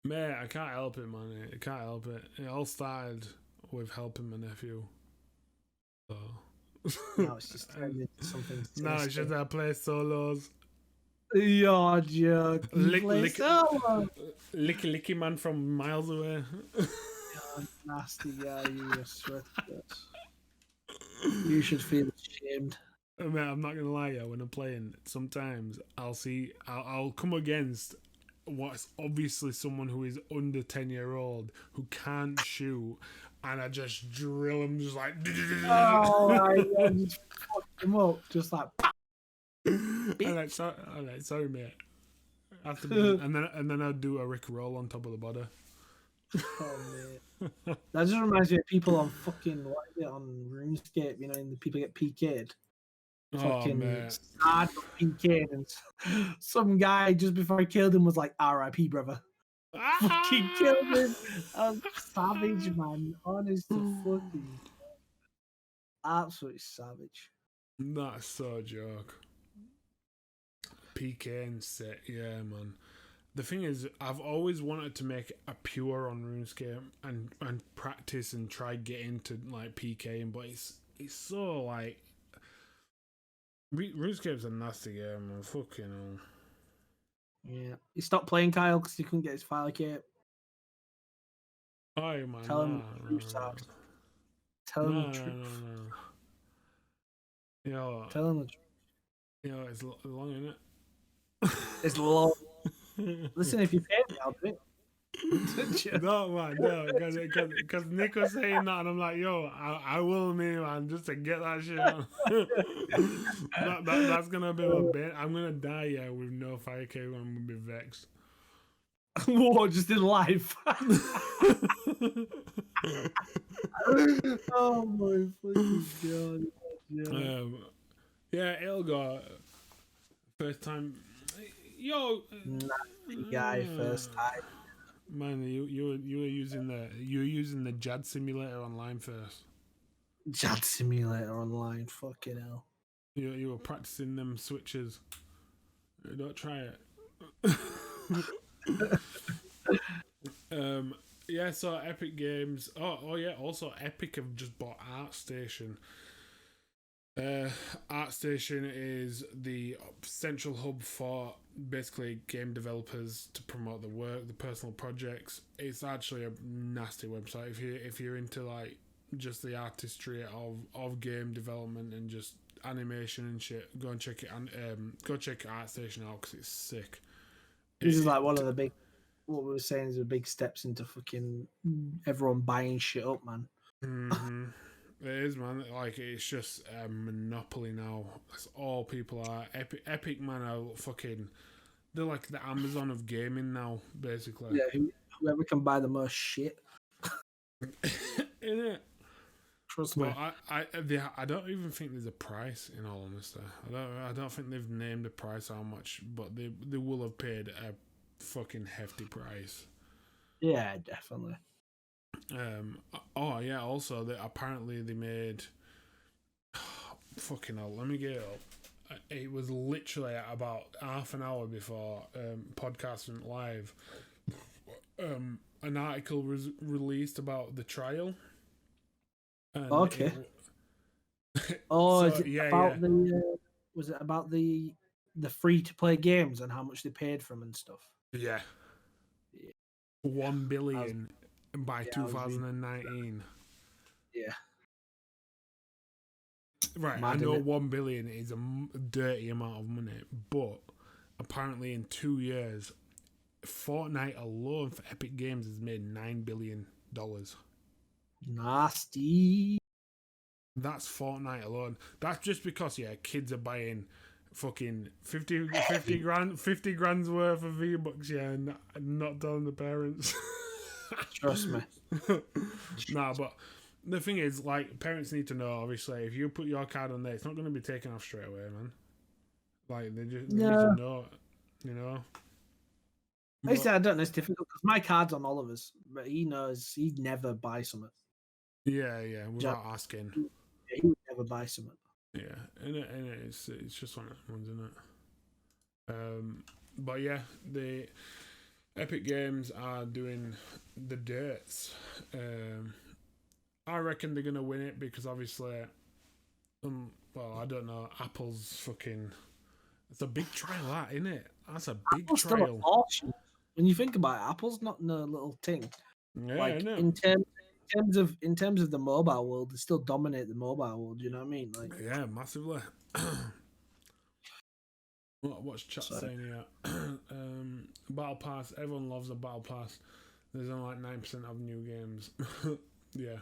Mate, I can't help it, man. I can't help it. It all started with helping my nephew. So Now it's just turned into something No, it's sinister. just I play solos. You're joking. Licky man from miles away. You're nasty guy. You swear to God. You should feel ashamed. Man, I'm not gonna lie, yeah. When I'm playing, sometimes I'll come against what's obviously someone who is under 10-year-old who can't shoot, and I just drill them, just like. Oh my God, just fuck him up, just like. I'm like, sorry, mate. After and then I'd do a Rick roll on top of the body. Oh man, that just reminds me of people on fucking what is it on RuneScape? You know, and the people get PK'd. Fucking sad PK'd, and some guy just before I killed him was like, "R.I.P. brother." Fucking killed him. Savage, man. Honest to fucking absolutely savage. That's so a joke. PK and set, yeah, man. The thing is, I've always wanted to make a pure on RuneScape and practice and try get into like PKing, but it's so like RuneScape's a nasty game, man. Fucking hell. Yeah, he stopped playing Kyle because he couldn't get his file cape. Oh man, Tell him the truth, Tell him the truth. Yo, tell him the truth. Yo, it's long, isn't it? It's long. Listen, if you pay me, I'll do it. No, man, no, because Nick was saying that, and I'm like, yo, I will, man, just to get that shit on. That's gonna be a bit. I'm gonna die, yeah, with no fire cable. I'm gonna be vexed. Whoa, just in life. Oh my fucking god. Yeah, it'll go. First time. Yo, nasty guy, first time. Man, you were using the JAD simulator online first. JAD simulator online, fucking hell. You were practicing them switches. Don't try it. Yeah, so Epic Games. Oh yeah. Also, Epic have just bought ArtStation. ArtStation is the central hub for basically game developers to promote the work, the personal projects. It's actually a nasty website if you're into like just the artistry of game development and just animation and shit. Go and check it and go check ArtStation out because it's sick. This is like one of the big. What we were saying is the big steps into fucking everyone buying shit up, man. Mm-hmm. It is, man. Like, it's just a monopoly now. That's all people are. Epic, man, are fucking. They're like the Amazon of gaming now, basically. Yeah, whoever can buy the most shit. Innit? Trust me. I don't even think there's a price. In all honesty, I don't think they've named a price how much, but they will have paid a fucking hefty price. Yeah, definitely. Oh yeah. Also, apparently they made. Fucking hell. Let me get it up. It was literally about half an hour before podcast went live. An article was released about the trial. Okay. Was it about the free to play games and how much they paid for them and stuff? Yeah. 1 billion by 2019. Yeah. Right, I know 1 billion is a dirty amount of money, but apparently in 2 years, Fortnite alone for Epic Games has made $9 billion. Nasty. That's Fortnite alone. That's just because kids are buying fucking 50 grand's worth of V-Bucks, and not telling the parents. Trust me. Nah, but the thing is, like, parents need to know, obviously, if you put your card on there, it's not going to be taken off straight away, man. Like, they need to know, you know? Basically, I don't know, it's difficult because my card's on Oliver's, but he knows he'd never buy something. Yeah, without asking. Yeah, he would never buy something. Yeah, and it's just one of those ones, isn't it? But yeah, the Epic Games are doing the dates. I reckon they're gonna win it because obviously Well, I don't know. Apple's fucking. It's a big trial, that, isn't it? That's a big Apple's still a trial. fortune. When you think about it, Apple's not no little thing. Yeah, Like I know. in terms of the mobile world, they still dominate the mobile world. You know what I mean? Like, Yeah, massively. What's chat saying here? Battle Pass. Everyone loves a Battle Pass. There's only like 9% of new games. Yeah.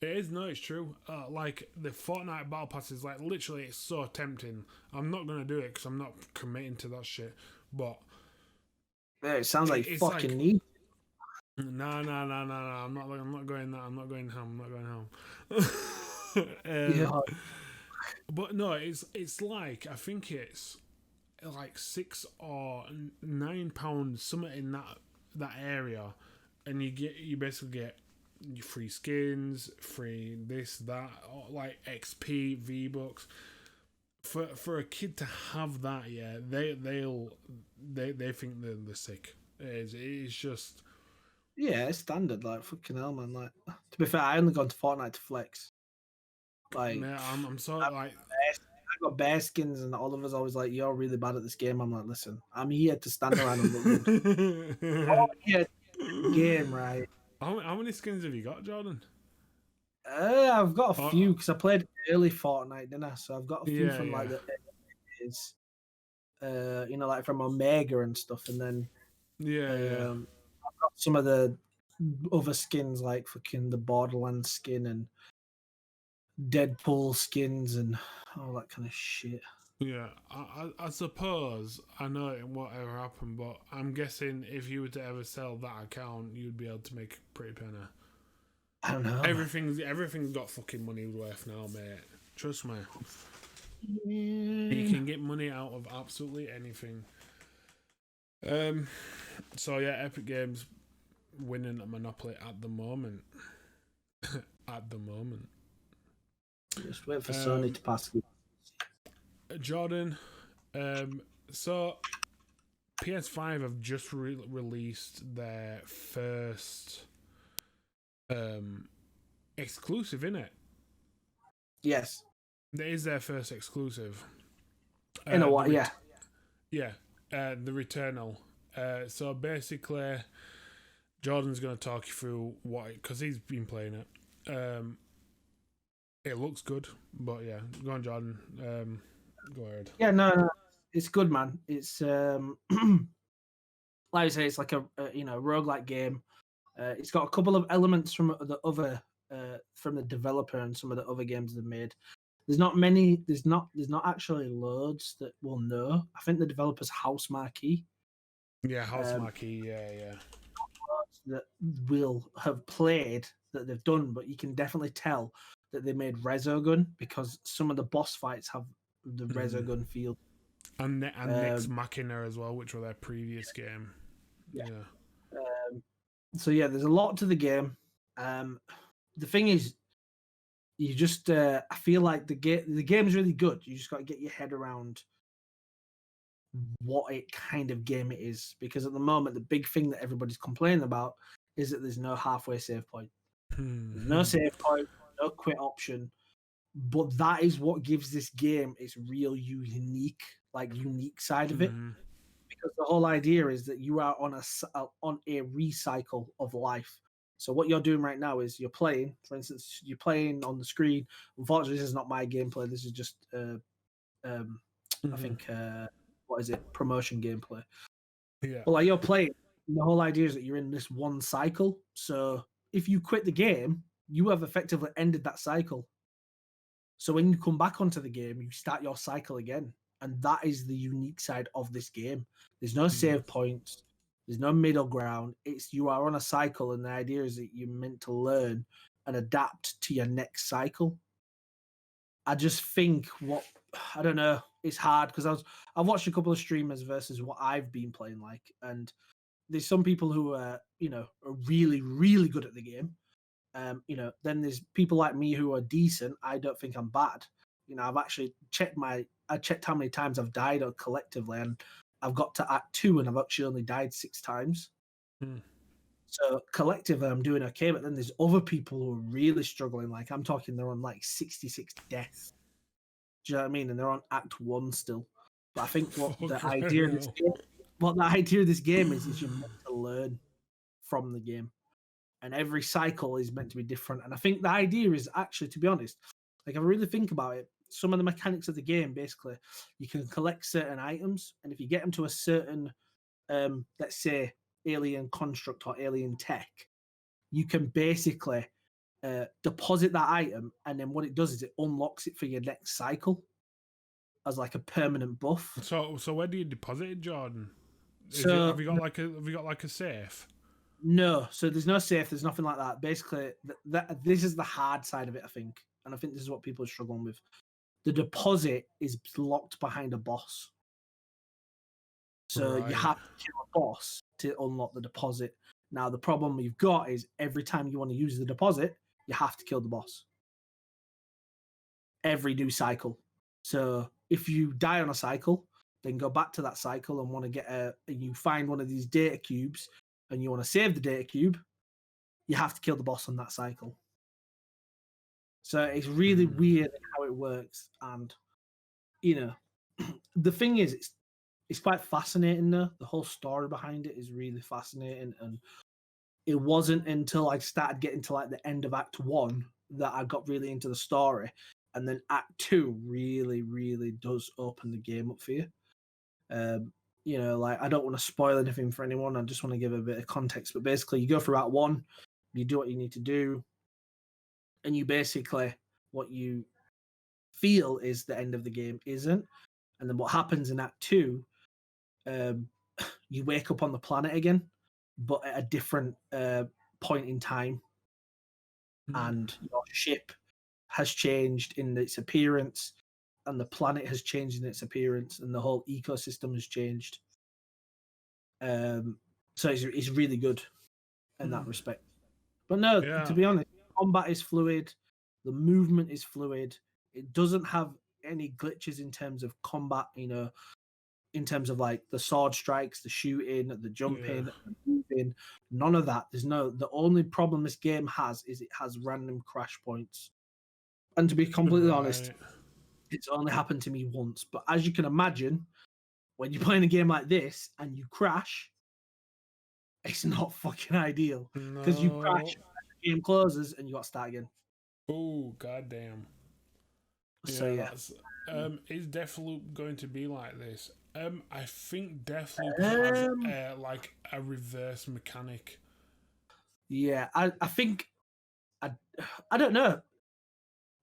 It is, no, it's true. Like, the Fortnite Battle Pass is like, literally, it's so tempting. I'm not going to do it because I'm not committing to that shit. But. yeah, it sounds like it's fucking like, need. No. I'm not going that. I'm not going home. Yeah. But no, it's like, I think it's like £6 or £9, something in that area, and you basically get free skins, free this, that, like XP, V-Bucks. For a kid to have that, yeah, they think they're sick. It's just. Yeah, it's standard. Like, fucking hell, man. Like, to be fair, I only gone to Fortnite to flex. Like, Yeah, I'm so like. I got bear skins, and Oliver's always like, "You're really bad at this game." I'm like, "Listen, I'm here to stand around and look good." Oh, yeah, game, right? How many skins have you got, Jordan? I've got a few because I played early Fortnite, didn't I? So I've got a few from like the is, like from Omega and stuff, and then I've got some of the other skins like fucking the Borderlands skin and Deadpool skins and all that kind of shit. Yeah, I suppose I know it won't ever happen, but I'm guessing if you were to ever sell that account, you'd be able to make a pretty penny. I don't know. Everything's got fucking money worth now, mate. Trust me. Yeah. You can get money out of absolutely anything. So yeah, Epic Games winning a Monopoly at the moment. At the moment. Just wait for Sony to pass. Jordan, so PS5 have just released their first exclusive, innit? Yes. That is their first exclusive. In a while, yeah. Yeah, the Returnal. So basically, Jordan's going to talk you through because he's been playing it. It looks good, but yeah, go on, Jordan. Go ahead. Yeah, no, it's good, man. It's like I say, it's like a roguelike game. It's got a couple of elements from the other from the developer and some of the other games they've made. There's not many. There's not actually loads that we'll know. I think the developer's House Marquee. Yeah, House Marquee. Yeah. That will have played that they've done, but you can definitely tell that they made Resogun because some of the boss fights have the Resogun feel. And Nex Machina as well, which were their previous game. Yeah. So yeah, there's a lot to the game. The thing is, you just I feel like the game is really good. You just got to get your head around what it kind of game it is, because at the moment the big thing that everybody's complaining about is that there's no halfway save point. There's no save point, no quit option. But that is what gives this game its real unique side of it. Because the whole idea is that you are on a recycle of life. So what you're doing right now is you're playing. For instance, you're playing on the screen. Unfortunately, this is not my gameplay. This is just, I think, what is it? Promotion gameplay. Yeah. But like you're playing. The whole idea is that you're in this one cycle. So if you quit the game, you have effectively ended that cycle. So when you come back onto the game, you start your cycle again. And that is the unique side of this game. There's no save points. There's no middle ground. You are on a cycle, and the idea is that you're meant to learn and adapt to your next cycle. I just think I don't know, it's hard because I've watched a couple of streamers versus what I've been playing like, and there's some people who are really, really good at the game. Then there's people like me who are decent. I don't think I'm bad. I've actually checked how many times I've died collectively, and I've got to Act 2 and I've actually only died 6 times. So collectively I'm doing okay, but then there's other people who are really struggling. Like I'm talking they're on like 66 deaths. Do you know what I mean? And they're on Act 1 still. But I think what the Fucking idea of this hell. game, what the idea of this game is you're meant to learn from the game. And every cycle is meant to be different. And I think the idea is actually, to be honest, like if I really think about it, some of the mechanics of the game, basically, you can collect certain items, and if you get them to a certain, let's say, alien construct or alien tech, you can basically deposit that item, and then what it does is it unlocks it for your next cycle as like a permanent buff. So where do you deposit it, Jordan? Have you got like a safe? No, so there's no safe. There's nothing like that. Basically, this is the hard side of it, I think, and I think this is what people are struggling with. The deposit is locked behind a boss, so you have to kill a boss to unlock the deposit. Now, the problem you've got is every time you want to use the deposit, you have to kill the boss. Every new cycle. So if you die on a cycle, then go back to that cycle and want to and you find one of these data cubes and you want to save the data cube, you have to kill the boss on that cycle. So it's really weird how it works. And, the thing is, it's quite fascinating though. The whole story behind it is really fascinating. And it wasn't until I started getting to like the end of Act 1 that I got really into the story. And then Act 2 really, really does open the game up for you. Like I don't want to spoil anything for anyone. I just want to give a bit of context. But basically, you go through Act 1, you do what you need to do, and you basically, what you feel is the end of the game isn't. And then what happens in Act 2, you wake up on the planet again, but at a different point in time. And your ship has changed in its appearance, and the planet has changed in its appearance, and the whole ecosystem has changed. So it's really good in that respect. But no, to be honest, combat is fluid, the movement is fluid. It doesn't have any glitches in terms of combat, in terms of like the sword strikes, the shooting, the jumping, the moving, none of that. The only problem this game has is it has random crash points. And to be completely honest, it's only happened to me once. But as you can imagine, when you're playing a game like this and you crash, it's not fucking ideal. Because you crash, the game closes, and you got to start again. Oh, goddamn. So, is Deathloop going to be like this? I think Deathloop has like a reverse mechanic. Yeah, I think... I don't know.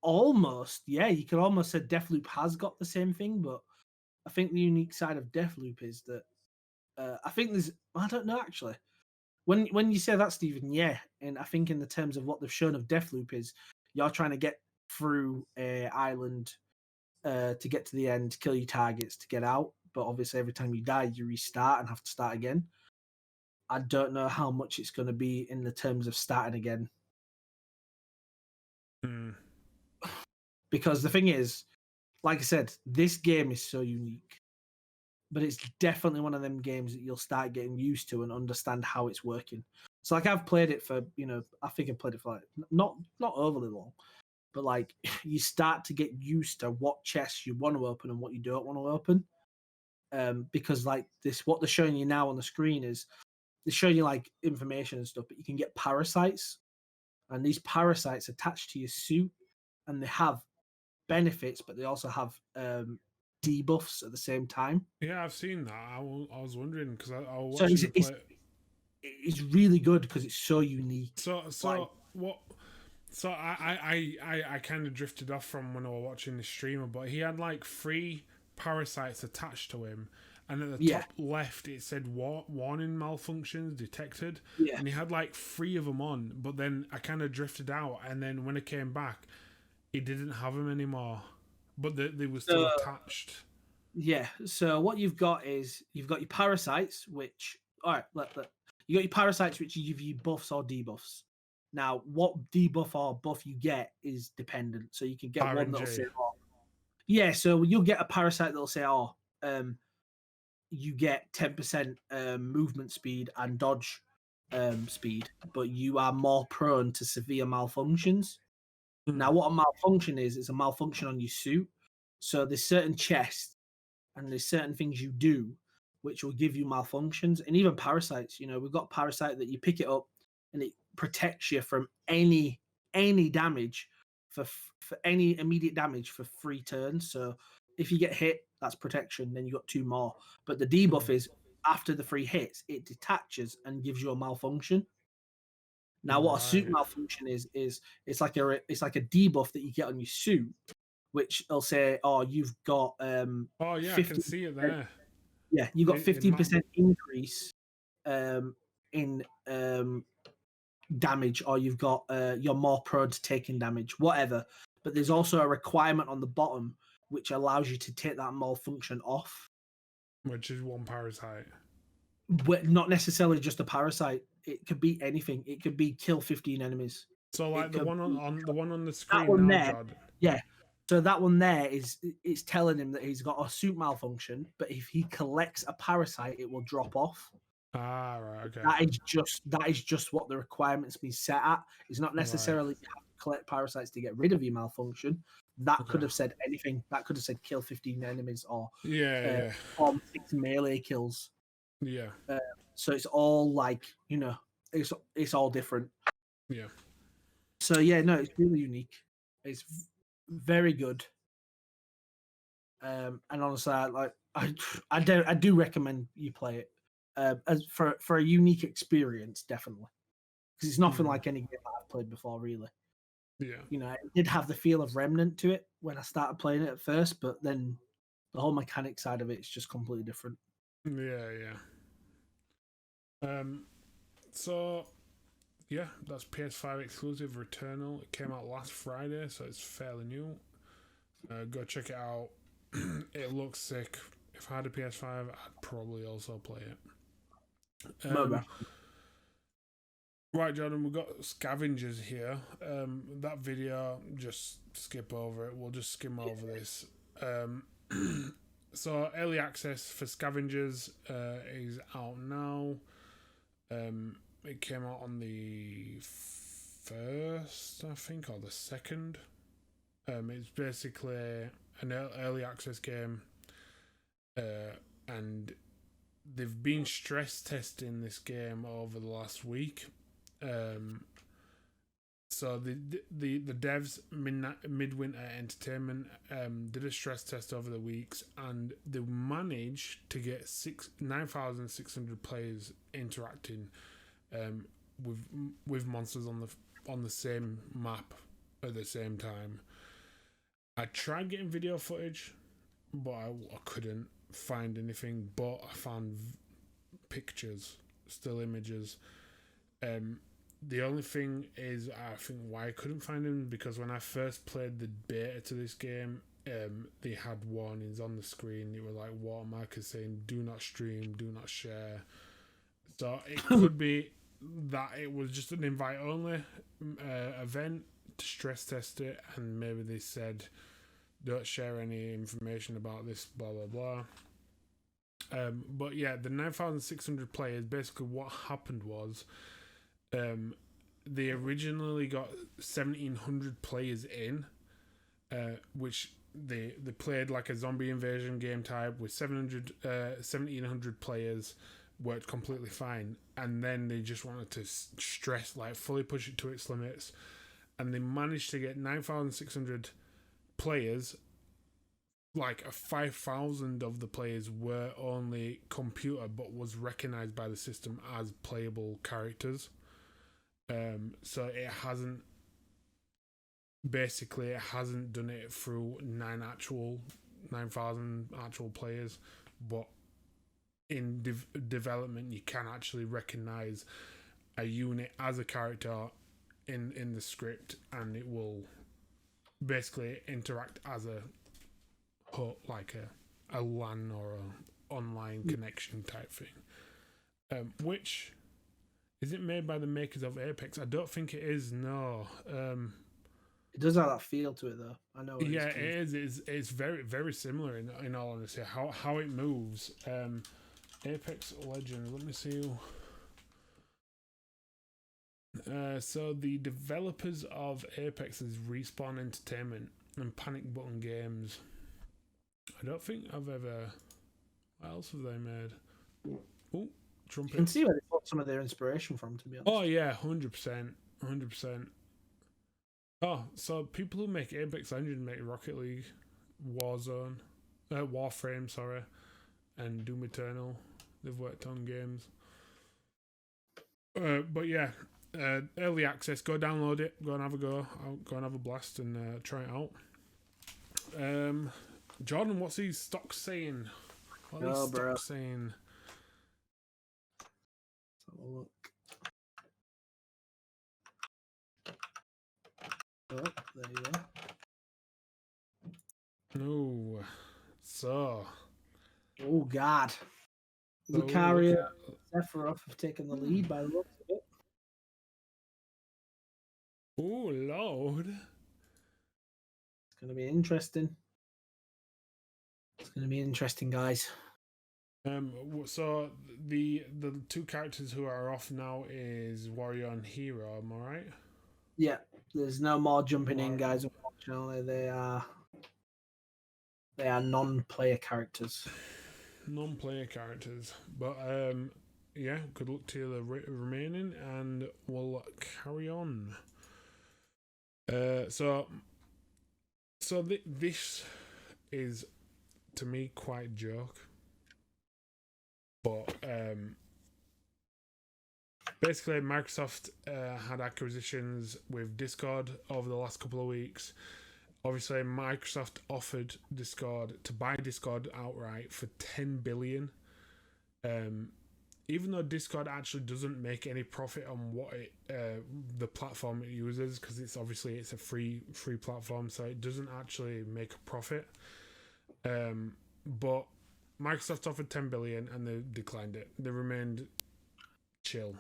Almost, yeah. You could almost say Deathloop has got the same thing, but I think the unique side of Deathloop is that I think there's... I don't know, actually. When you say that, Stephen, yeah. And I think in the terms of what they've shown of Deathloop is you're trying to get through an island to get to the end, kill your targets to get out. But obviously, every time you die, you restart and have to start again. I don't know how much it's going to be in the terms of starting again. Because the thing is, like I said, this game is so unique. But it's definitely one of them games that you'll start getting used to and understand how it's working. So, like, I've played it for, I think I've played it for, like, not overly long. But, like, you start to get used to what chests you want to open and what you don't want to open. Because, like, what they're showing you now on the screen is they're showing you, like, information and stuff, but you can get parasites. And these parasites attach to your suit, and they have benefits, but they also have debuffs at the same time. Yeah, I've seen that. I was wondering because I was watching the play. It's really good because it's so unique. So what? So I kind of drifted off from when I was watching the streamer, but he had like 3 parasites attached to him, and at the top left it said warning malfunctions detected, and he had like 3 of them on. But then I kind of drifted out, and then when I came back, he didn't have them anymore, but they were still attached. Yeah. So what you've got is you've got your parasites, which you got your parasites which give you buffs or debuffs. Now, what debuff or buff you get is dependent. So you can get one that'll say, so you'll get a parasite that'll say, you get 10% movement speed and dodge speed, but you are more prone to severe malfunctions. Now, what a malfunction is a malfunction on your suit. So there's certain chests and there's certain things you do which will give you malfunctions, and even parasites. You know, we've got parasite that you pick it up and it protects you from any damage for any immediate damage for 3 turns. So if you get hit, that's protection. Then you got 2 more. But the debuff is after the 3 hits, it detaches and gives you a malfunction. Now, what a suit malfunction is it's like a debuff that you get on your suit, which will say, "Oh, you've got oh yeah, I can see it there." Yeah, you got 15% increase in damage, or you've got you're more prone to taking damage, whatever. But there's also a requirement on the bottom which allows you to take that malfunction off, which is 1 parasite. But not necessarily just a parasite. It could be anything. It could be kill 15 enemies. So like the one on the screen that one now, there, Jordan. Yeah. So that one there it's telling him that he's got a suit malfunction, but if he collects a parasite, it will drop off. Ah, right, okay. That is just what the requirement's been set at. It's not necessarily you have to collect parasites to get rid of your malfunction. That could have said anything. That could have said kill 15 enemies or or 6 melee kills. Yeah. So it's all like, you know, it's all different. Yeah. So yeah, no, it's really unique. It's very good. And honestly, I do recommend you play it as for a unique experience, definitely, because it's nothing like any game that I've played before, really. Yeah. You know, it did have the feel of Remnant to it when I started playing it at first, but then the whole mechanic side of it is just completely different. Yeah, yeah. So yeah, that's PS5 exclusive Returnal. It came out last Friday, so it's fairly new. Go check it out. It looks sick. If I had a PS5, I'd probably also play it. Right, Jordan, we've got Scavengers here. That video, just skip over it. We'll just skim over this. So, early access for Scavengers is out now. It came out on the 1st, I think, or the 2nd. It's basically an early access game, and they've been stress testing this game over the last week. So the devs, Midwinter Entertainment, did a stress test over the weeks, and they managed to get 9,600 players interacting with monsters on the same map at the same time. I tried getting video footage, but I couldn't find anything. But I found pictures, still images. The only thing is, I think why I couldn't find them, because when I first played the beta to this game, they had warnings on the screen. They were like watermarkers saying "Do not stream, do not share." So it could be that it was just an invite only event to stress test it, and maybe they said don't share any information about this, blah blah blah. But yeah, the 9,600 players, basically what happened was they originally got 1,700 players in, which they played like a zombie invasion game type with 1,700 players, worked completely fine, and then they just wanted to stress, like fully push it to its limits, and they managed to get 9,600 players. Like 5,000 of the players were only computer, but was recognized by the system as playable characters. So it hasn't done it through 9,000 actual players, but in development you can actually recognize a unit as a character in the script, and it will basically interact as a like a LAN or a online connection type thing. Which is it made by the makers of Apex? I don't think it is. No. It does have that feel to it, though. I know. Yeah, it is. It's very, very similar in all honesty. How it moves. Apex Legends. Let me see. So the developers of Apex is Respawn Entertainment and Panic Button Games. I don't think I've ever. What else have they made? Oh, trumpet. You can see where they got some of their inspiration from, to be honest. Oh yeah, 100%, 100%. Oh, so people who make Apex Legends make Rocket League, Warframe, sorry, and Doom Eternal. They've worked on games. But yeah, early access. Go download it. Go and have a go. Go and have a blast and try it out. Jordan, what's these stocks saying? What are these stocks saying? Let's have a look. Oh, there you go. No. So. Oh, God. Lucaria and Sephiroth have taken the lead by the looks of it. Oh, Lord. It's going to be interesting. It's going to be interesting, guys. So the two characters who are off now is Warrior and Hero, am I right? Yeah, there's no more jumping in, guys. Unfortunately, they are non-player characters. Non-player characters, but yeah, good luck to the remaining, and we'll carry on. So this is to me quite a joke, but basically Microsoft had acquisitions with Discord over the last couple of weeks. Obviously, Microsoft offered Discord to buy Discord outright for $10 billion. Even though Discord actually doesn't make any profit on what the platform it uses, because it's a free platform, so it doesn't actually make a profit. But Microsoft offered $10 billion and they declined it. They remained chill.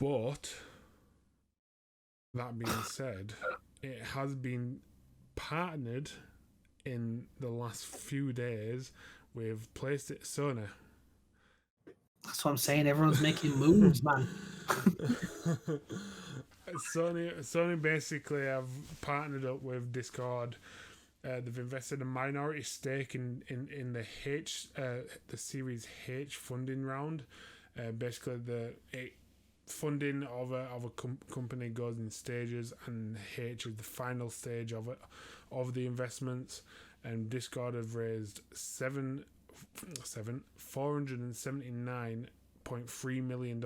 But that being said, it has been partnered in the last few days with Sony. That's what I'm saying. Everyone's making moves, man. Sony basically have partnered up with Discord. They've invested a minority stake in the Series H funding round. Basically, funding of a company goes in stages, and H is the final stage of the investments. And Discord have raised $479.3 million,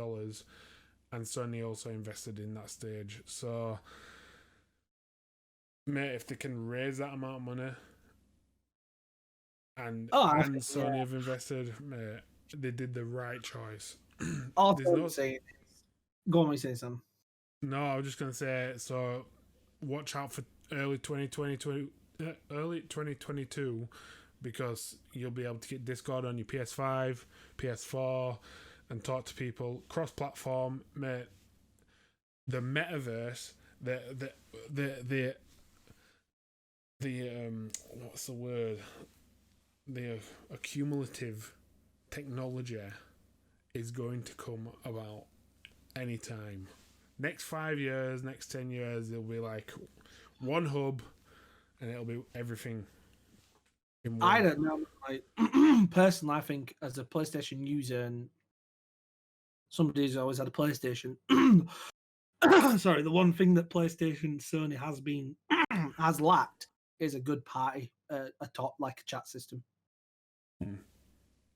and Sony also invested in that stage. So, mate, if they can raise that amount of money, and Sony have invested, mate, they did the right choice. Go on, say something. No, I was just gonna say. So, watch out for early 2022, because you'll be able to get Discord on your PS5, PS4, and talk to people cross-platform, mate. The metaverse, the what's the word? The accumulative technology is going to come about anytime. Next 5 years, next 10 years, it'll be like one hub, and it'll be everything. I don't know. Personally, I think as a PlayStation user and somebody who's always had a PlayStation, sorry, the one thing that PlayStation Sony has lacked is a good party, a chat system.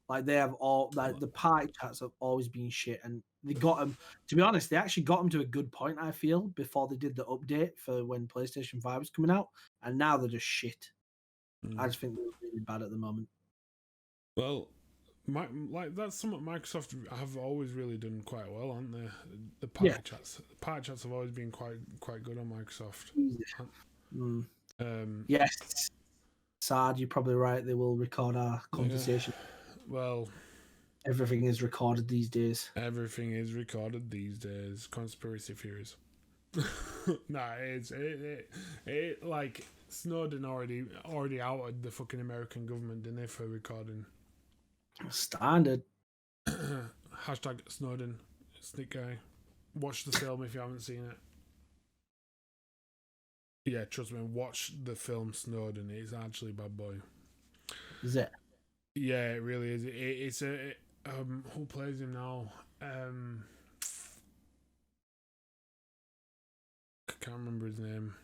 Like they have the party chats have always been shit, and they got them. To be honest, they actually got them to a good point. I feel before they did the update for when PlayStation 5 was coming out, and now they're just shit. I just think they're really bad at the moment. Well, that's something Microsoft have always really done quite well, aren't they? The party chats. The party chats have always been quite good on Microsoft. Yes. Sad, you're probably right. They will record our conversation. Yeah. Well, everything is recorded these days. Everything is recorded these days. Conspiracy theories. Nah, it like Snowden already outed the fucking American government, didn't they, for recording? Standard. Hashtag Snowden. Sneak guy. Watch the film if you haven't seen it. Yeah, trust me, watch the film Snowden. It's actually a bad boy. Is it? Yeah, it really is. It's a who plays him now? I can't remember his name,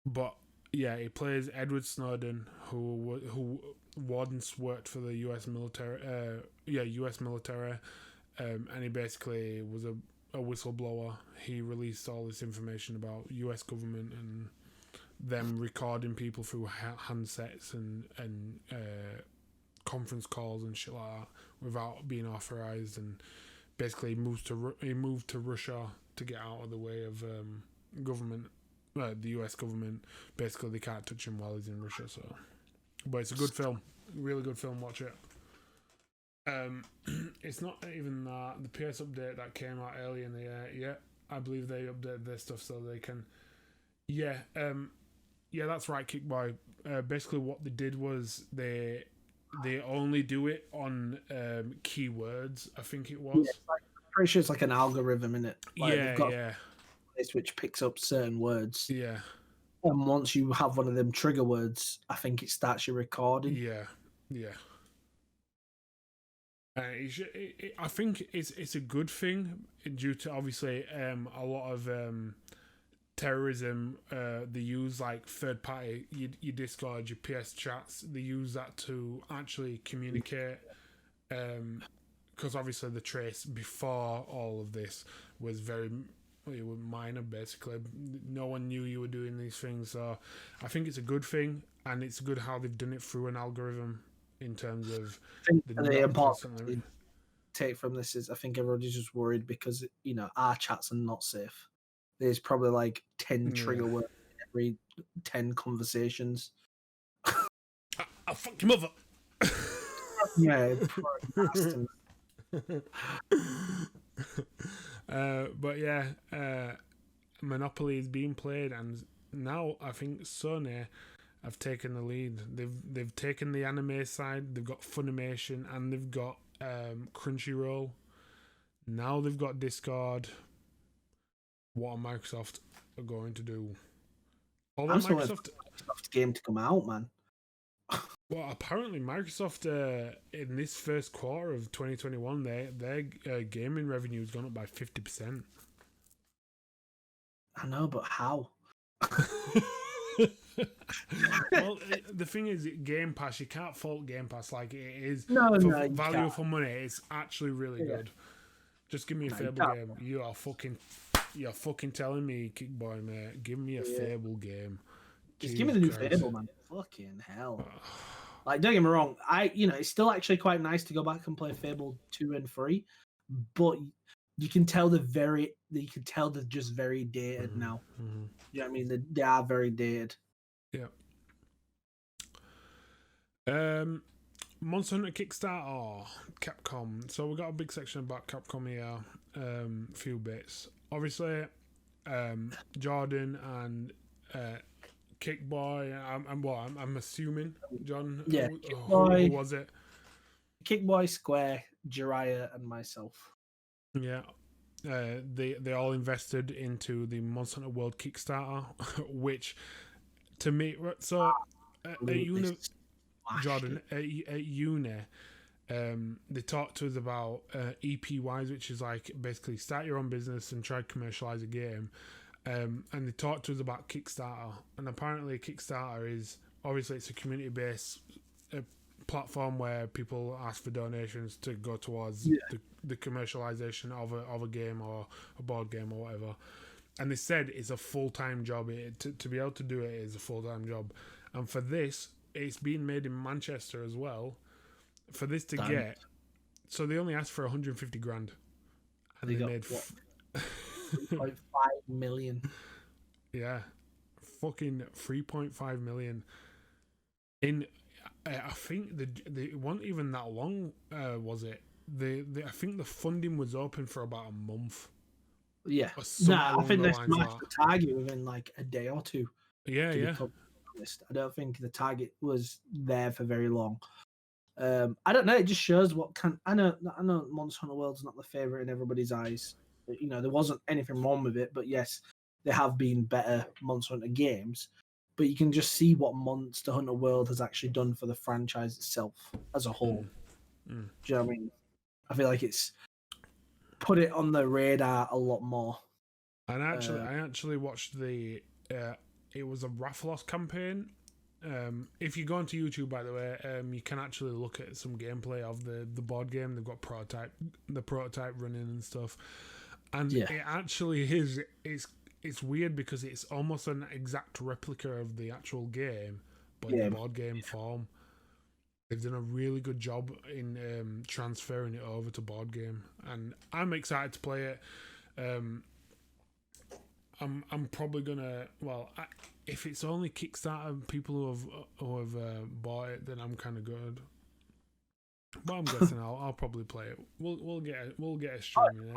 but yeah, he plays Edward Snowden, who once worked for the U.S. military. U.S. military, and he basically was a whistleblower. He released all this information about U.S. government and them recording people through handsets and conference calls and shit like that without being authorized, and basically he moved to Russia to get out of the way of government, the US government. Basically, they can't touch him while he's in Russia. So, but it's a good film, really good film. Watch it. It's not even that the PS update that came out early in the year. Yeah, I believe they updated their stuff so they can. Yeah, that's right, Kickboy. Basically, what they did was they only do it on keywords. I think it was. Yeah, I'm pretty sure it's like an algorithm in it. Like yeah. Which picks up certain words. Yeah. And once you have one of them trigger words, I think it starts your recording. Yeah. I think it's a good thing due to obviously a lot of terrorism. They use like third party, your Discord, your PS chats. They use that to actually communicate. Because obviously the trace before all of this was very minor. Basically, no one knew you were doing these things. So I think it's a good thing, and it's good how they've done it through an algorithm. In terms of the important take from this is, I think everybody's just worried because our chats are not safe. There's probably like 10 trigger words every 10 conversations. I'll fuck your mother. Yeah. But yeah, Monopoly is being played, and now I think Sony have taken the lead. They've taken the anime side. They've got Funimation, and they've got Crunchyroll. Now they've got Discord. What are Microsoft going to do? Although Microsoft game to come out, man. Well, apparently Microsoft in this first quarter of 2021, their gaming revenue has gone up by 50%. I know, but how? Well, the thing is, Game Pass, you can't fault Game Pass. Like, it is value for money. It's actually really good. Just give me a Fable game. You're fucking telling me, Kickboy, mate. Give me a Fable game. Just give me the new Fable, man. Fucking hell. Like, don't get me wrong. It's still actually quite nice to go back and play Fable 2 and 3, but you can tell they're just very dated now. Mm-hmm. You know what I mean? They are very dated. Yeah. Monster Hunter Kickstarter or Capcom. So we've got a big section about Capcom here. A few bits. Obviously, Jordan and Kickboy. I'm assuming, John. Yeah. Who was it? Kickboy, Square, Jiraiya, and myself. Yeah. They all invested into the Monster Hunter World Kickstarter, which to me, so Jordan at uni, they talked to us about EPYs, which is like basically start your own business and try to commercialize a game. And they talked to us about Kickstarter, and apparently Kickstarter is obviously it's a community-based platform where people ask for donations to go towards the commercialization of a game or a board game or whatever. And they said it's a full-time job. To be able to do it is a full-time job. And for this, it's being made in Manchester as well. For this to get, so they only asked for 150 grand, and they made 3.5 million. Yeah, fucking 3.5 million. In I think they weren't even that long. Was it? I think the funding was open for about a month. Yeah, I think they smashed the target within like a day or two. Yeah. I don't think the target was there for very long. I don't know. It just shows what can. I know Monster Hunter World's not the favorite in everybody's eyes. There wasn't anything wrong with it, but yes, there have been better Monster Hunter games. but you can just see what Monster Hunter World has actually done for the franchise itself as a whole. Do you know what I mean? I feel like it's put it on the radar a lot more. And I actually watched the it was a Rathalos campaign. If you go onto YouTube, by the way, you can actually look at some gameplay of the board game. They've got the prototype running and stuff, and it actually is. It's weird because it's almost an exact replica of the actual game, but in board game form. They've done a really good job in transferring it over to board game, and I'm excited to play it. I'm probably gonna. Well, if it's only Kickstarter people who have bought it, then I'm kind of good. But I'm guessing I'll probably play it. We'll get a stream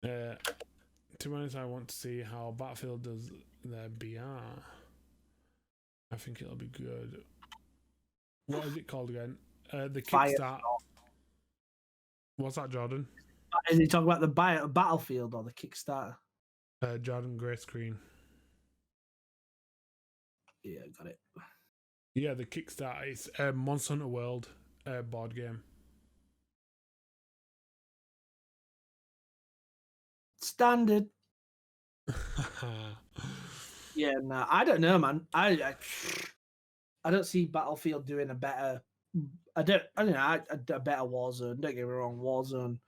in it. To be honest, I want to see how Battlefield does their BR. I think it'll be good. What is it called again? The Kickstarter. What's that, Jordan? Is he talking about the Battlefield or the Kickstarter? Jordan grey screen. Yeah, got it. Yeah, the Kickstarter. It's Monster Hunter World board game. Standard. Yeah, no, I don't know, man. I don't see Battlefield doing a better. I don't know. A better Warzone. Don't get me wrong, Warzone.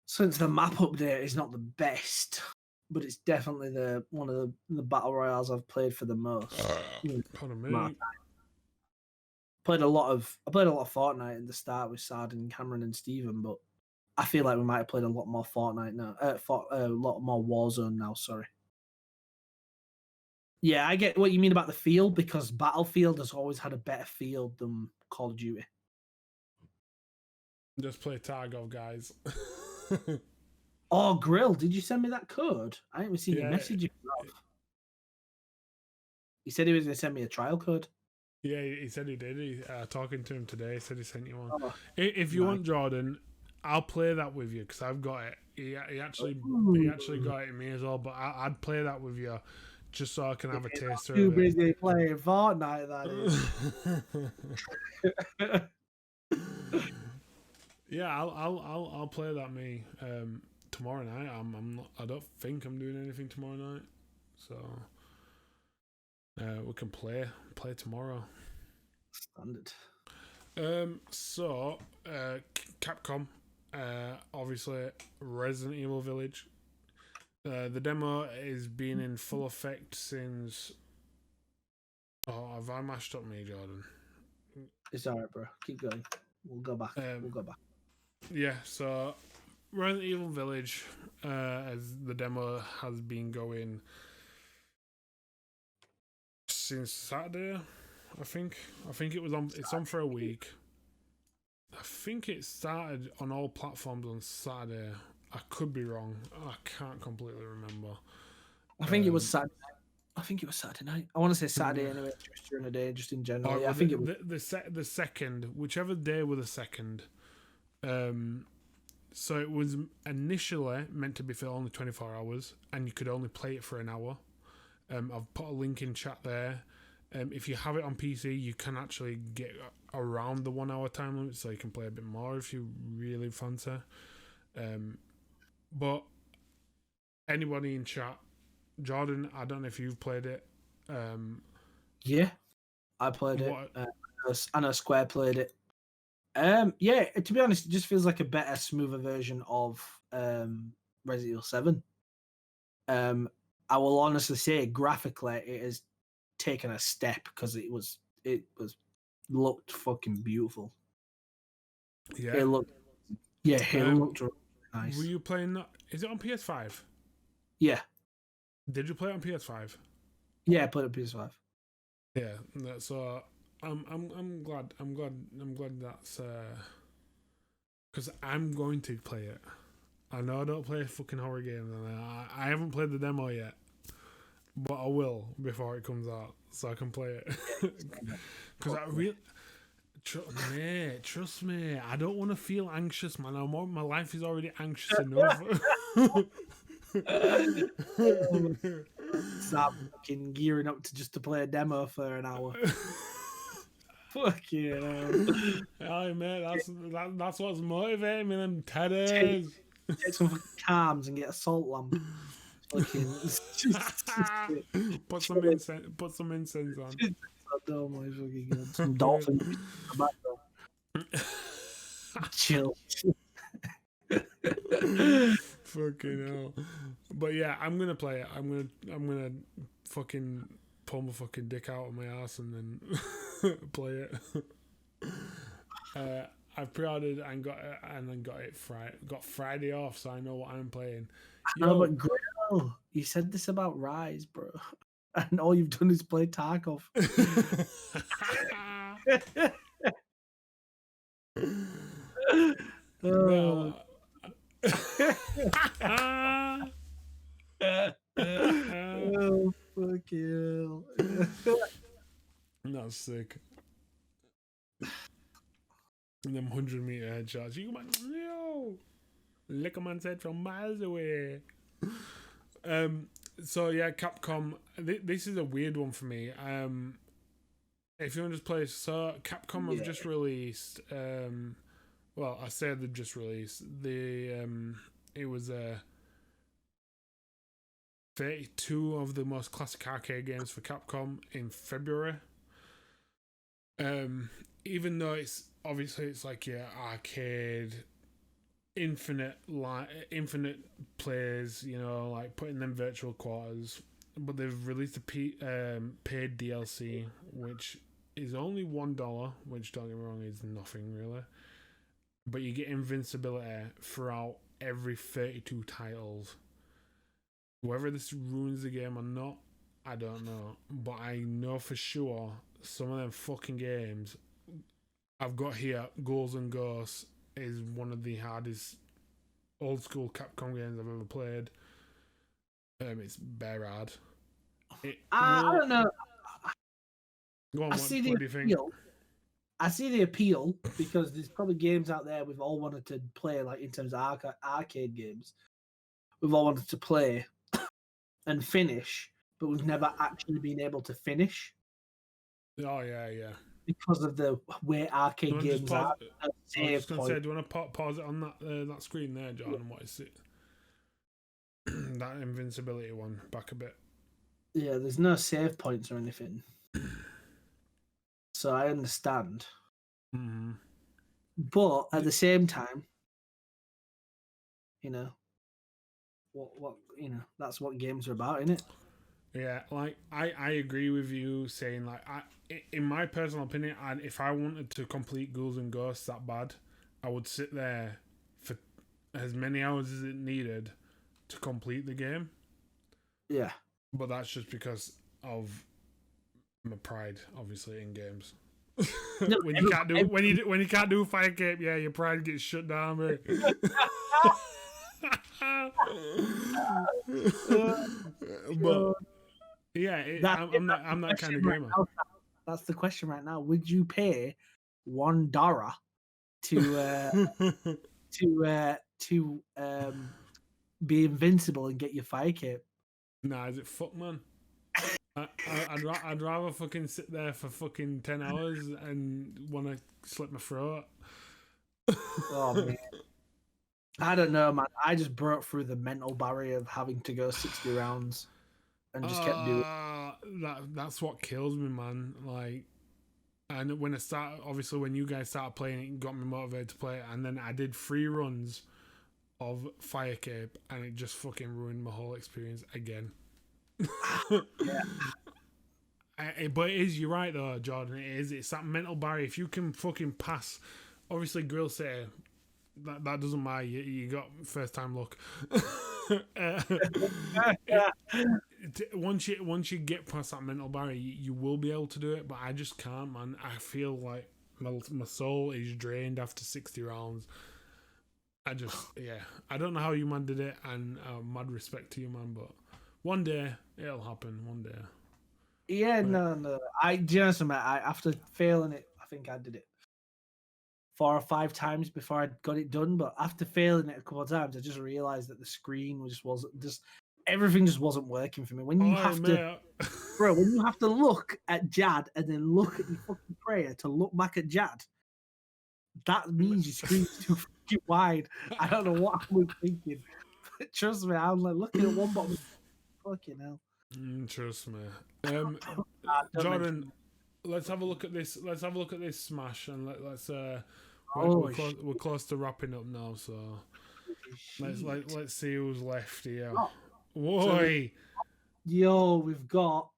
Since the map update is not the best, but it's definitely one of the battle royales I've played for the most. Pardon me. Played a lot of Fortnite in the start with Sardin, Cameron, and Steven, but I feel like we might have played a lot more Fortnite now. A lot more Warzone now. Sorry. Yeah, I get what you mean about the field, because Battlefield has always had a better field than Call of Duty. Just play Tarkov, guys. Oh, Grill, did you send me that code? I haven't seen your message. He said he was going to send me a trial code. Yeah, he said he did. Talking to him today, he said he sent you one. Oh, if you want, Jordan, I'll play that with you because I've got it. He actually got it in me as well, but I'd play that with you just so I can have a taster of it. Too busy playing Fortnite, that is. Yeah, I'll play that tomorrow night. I don't think I'm doing anything tomorrow night, so we can play tomorrow. Standard. So Capcom, obviously Resident Evil Village. The demo is been in full effect since. Oh, have I mashed up me, Jordan? It's alright, bro. Keep going. We'll go back. Yeah, so Resident Evil Village, as the demo has been going since Saturday, I think it was on. It's on for a week. I think it started on all platforms on Saturday. I could be wrong. I can't completely remember. I think it was Saturday. I think it was Saturday night. I want to say Saturday anyway, just during the day, just in general. Yeah, I think it was the second, whichever day were the second. So it was initially meant to be for only 24 hours, and you could only play it for an hour. I've put a link in chat there. If you have it on PC, you can actually get around the 1 hour time limit, so you can play a bit more if you really fancy. But anybody in chat, Jordan, I don't know if you've played it. Yeah, I played it. I know Square played it. Yeah, to be honest, it just feels like a better, smoother version of Resident Evil 7. I will honestly say, graphically, it has taken a step because it looked fucking beautiful. Yeah, it looked really nice. Were you playing that? Is it on PS5? Yeah. Did you play it on PS5? Yeah, I played it on PS5. Yeah, so I'm glad that's because I'm going to play it. I know I don't play fucking horror games, and I haven't played the demo yet, but I will before it comes out, so I can play it. Because I really, trust me, I don't want to feel anxious, man. My life is already anxious enough. start fucking gearing up to play a demo for an hour. Fucking hell. Oh man, that's what's motivating me. Them tedders. Take some fucking calms and get a salt lamp. Fucking put some incense on. Oh my fucking god! Some dolphin. Chill. Fucking hell. But yeah, I'm gonna play it. I'm gonna fucking pull my fucking dick out of my ass and then play it. I've pre-ordered and got it Friday off, so I know what I'm playing. No, but Grill, you said this about Rise, bro, and all you've done is play Tarkov. No. Oh, fuck you. That's sick. And them 100-meter headshots. You man, yo, lick a man's head from miles away. So yeah, Capcom. This is a weird one for me. If you want to just play, so Capcom have just released. Well, I said they've just released it was 32 of the most classic arcade games for Capcom in February. Even though it's like arcade, infinite plays, like putting them virtual quarters. But they've released a paid DLC, which is only $1, which, don't get me wrong, is nothing really. But you get invincibility throughout every 32 titles. Whether this ruins the game or not, I don't know. But I know for sure some of them fucking games I've got here, Ghouls and Ghosts, is one of the hardest old school Capcom games I've ever played. It's bare hard. I don't know. Go on, I what see do you think? I see the appeal because there's probably games out there we've all wanted to play, like in terms of arcade games. We've all wanted to play and finish, but we've never actually been able to finish. Oh, yeah. Because of the way arcade games are. I was just going to say, do you want to pause it on that screen there, John? And what is it? That invincibility one, back a bit. Yeah, there's no save points or anything. So I understand. Mm-hmm. But at the same time, what that's what games are about, isn't it? Yeah, like I agree with you saying, like, in my personal opinion, if I wanted to complete Ghouls and Ghosts that bad, I would sit there for as many hours as it needed to complete the game. Yeah. But that's just because of my pride, obviously, in games. No, when you can't do Fire Cape, yeah, your pride gets shut down, mate. But yeah, I'm not kind of gamer. That's the question right now. Would you pay $1 to be invincible and get your Fire Cape? Nah, is it fuck, man? I'd rather fucking sit there for fucking 10 hours and want to slit my throat. Oh man, I don't know, man. I just broke through the mental barrier of having to go 60 rounds and just kept doing that's what kills me, man. Like, and when you guys started playing it, it got me motivated to play it, and then I did 3 runs of Fire Cape, and it just fucking ruined my whole experience again. Yeah. But it is, you're right though, Jordan. It's that mental barrier. If you can fucking pass, obviously Grill City, that doesn't matter. You got first time luck. Once you get past that mental barrier, you will be able to do it. But I just can't, man. I feel like my soul is drained after 60 rounds. I don't know how you man did it, and mad respect to you, man. But one day it'll happen. One day. Yeah, but no. After failing it, I think I did it 4 or 5 times before I got it done. But after failing it a couple of times, I just realized that the screen wasn't just everything just wasn't working for me. When you have to, bro, when you have to look at Jad and then look at your fucking prayer to look back at Jad, that means your screen's too fucking wide. I don't know what I was thinking. But trust me, I'm like looking at one bottom. Fucking hell. Trust me. Jordan, let's have a look at this. Let's have a look at this smash, and let's. We're close to wrapping up now, so let's see who's left here. Whoa! Yo, we've got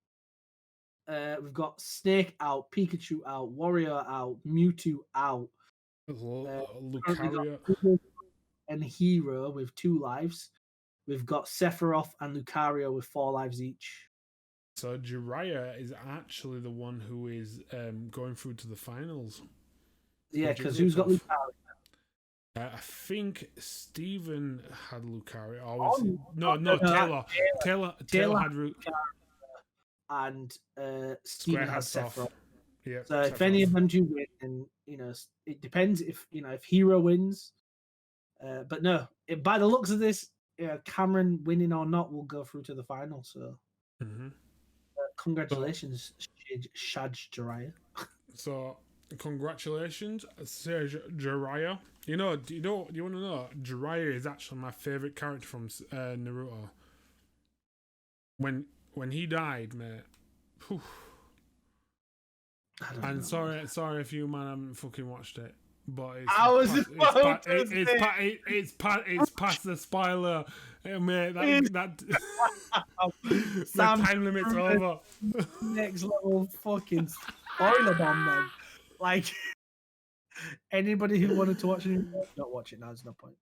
Snake out, Pikachu out, Warrior out, Mewtwo out, Lucario and Hero with 2 lives. We've got Sephiroth and Lucario with 4 lives each. So Jiraiya is actually the one who is going through to the finals. Yeah, because who's got Lucario? I think Steven had Lucario. No, Taylor had Lucario. And Steven had Sephiroth. Yeah. So if any of them do win, then it depends if Hero wins. But no, by the looks of this, Cameron winning or not will go through to the final. So congratulations, Shaj Jiraiya. So congratulations, Serge Jiraiya. You want to know? Jiraiya is actually my favorite character from Naruto. When he died, mate. Whew. And sorry if you man haven't fucking watched it, but it's past the spoiler, mate. That the time limit's over. Next level fucking spoiler bomb, man. Like anybody who wanted to watch it, not watch it now. There's no point.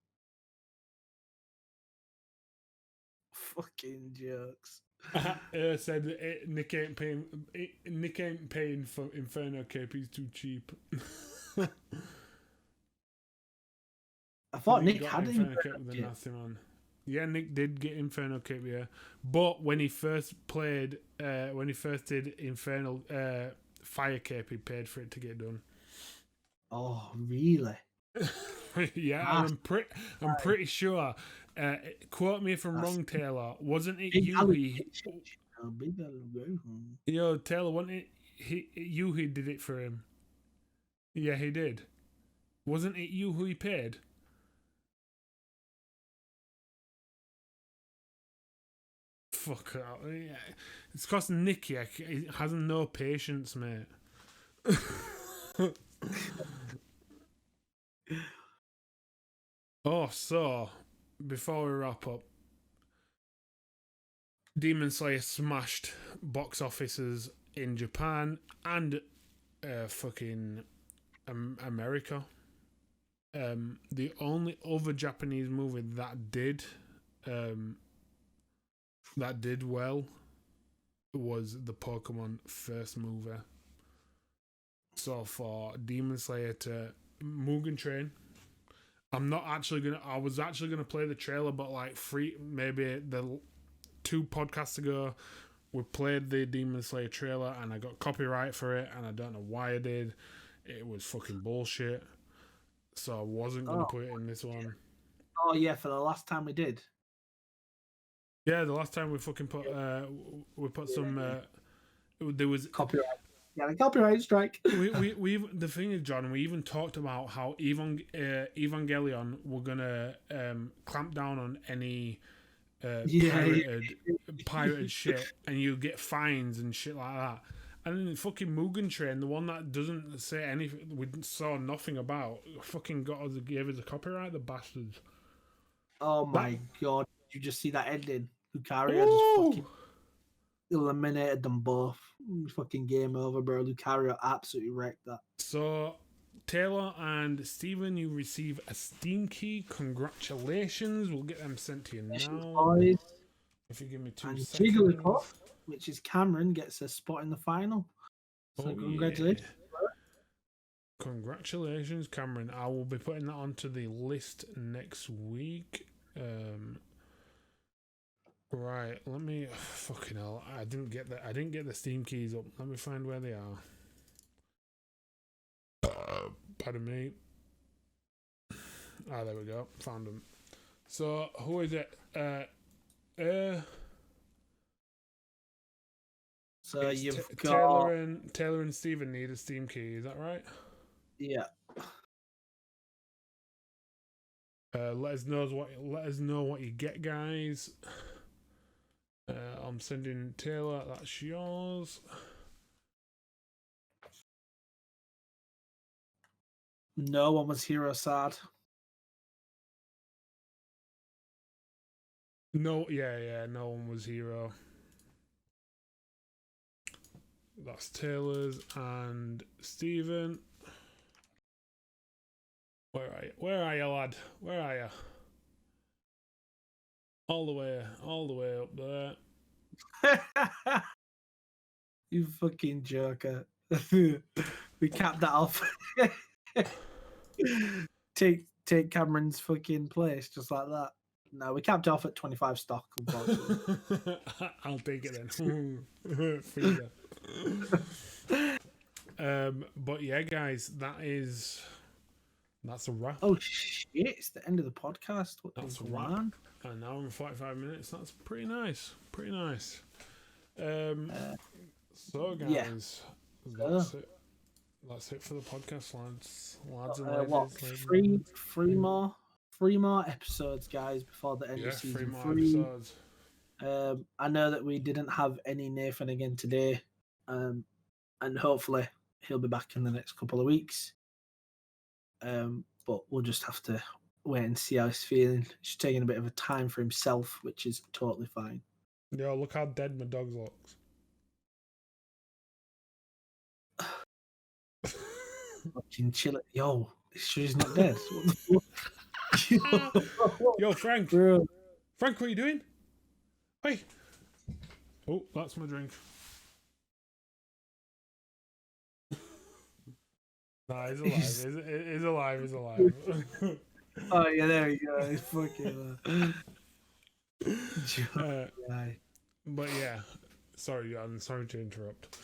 Fucking jokes. Said Nick ain't paying for Inferno Cape. He's too cheap. I thought Nick had Inferno Cape with nothing on. Yeah, Nick did get Inferno Cape, yeah. But when he first did Infernal Fire Cape, he paid for it to get done. Oh, really? Yeah, I'm pretty sure. Quote me if I'm wrong, Taylor. Wasn't it Yuhi? Yo, Taylor, wasn't it Yuhi did it for him? Yeah, he did. Wasn't it you who he paid? Fuck out. It's because Nicky has no patience, mate. So before we wrap up, Demon Slayer smashed box offices in Japan and fucking America. The only other Japanese movie that did well was the Pokemon first movie. So for Demon Slayer to Mugen Train, I was actually gonna play the trailer, but like maybe the 2 podcasts ago, we played the Demon Slayer trailer and I got copyright for it, and I don't know why I did. It was fucking bullshit. So I wasn't gonna put it in this one. Oh yeah, for the last time we did. Yeah, the last time we fucking put some. There was copyright. Yeah, the copyright strike. we the thing is, John, we even talked about how Evangelion were gonna clamp down on any pirated shit, and you get fines and shit like that. And then fucking Mugen Train, the one that doesn't say anything, we saw nothing about, fucking gave us a copyright, the bastards. Oh my god! Did you just see that ending? Lucario just fucking eliminated them both. Fucking game over, bro. Lucario absolutely wrecked that. So, Taylor and Stephen, you receive a Steam key. Congratulations. We'll get them sent to you now. If you give me 2 seconds. Jigglypuff, which is Cameron, gets a spot in the final. So congratulations. Yeah. Congratulations, Cameron. I will be putting that onto the list next week. Right, let me. Fucking hell, I didn't get the Steam keys up. Let me find where they are. Pardon me. There we go. Found them. So who is it? So it's you've got Taylor and Steven need a Steam key. Is that right? yeah. Let us know what you get, guys. I'm sending Taylor. That's yours. No one was hero sad. No, yeah, no one was hero. That's Taylor's and Stephen. Where are you? Where are you, lad? Where are you? All the way up there. You fucking joker. We capped that off. take Cameron's fucking place just like that. No, we capped it off at 25 stock, unfortunately. I'll take it then. For you. But yeah, guys, that's a wrap. Oh shit! It's the end of the podcast. What That's a is wrap. going on? An hour and 45 minutes. That's pretty nice. So guys, that's it for the podcast, lads and ladies. What? Three more episodes, guys, before the end of season 3. Episodes. I know that we didn't have any Nathan again today, and hopefully he'll be back in the next couple of weeks. But we'll just have to wait and see how he's feeling. He's taking a bit of a time for himself, which is totally fine. Yo, look how dead my dog looks. Fucking chill it. Yo, she's not dead. Yo, Frank. Bro. Frank, what are you doing? Hey. Oh, that's my drink. Nah, he's alive. He's alive. Oh yeah, there you go. He's fucking. But yeah, sorry, I'm sorry to interrupt.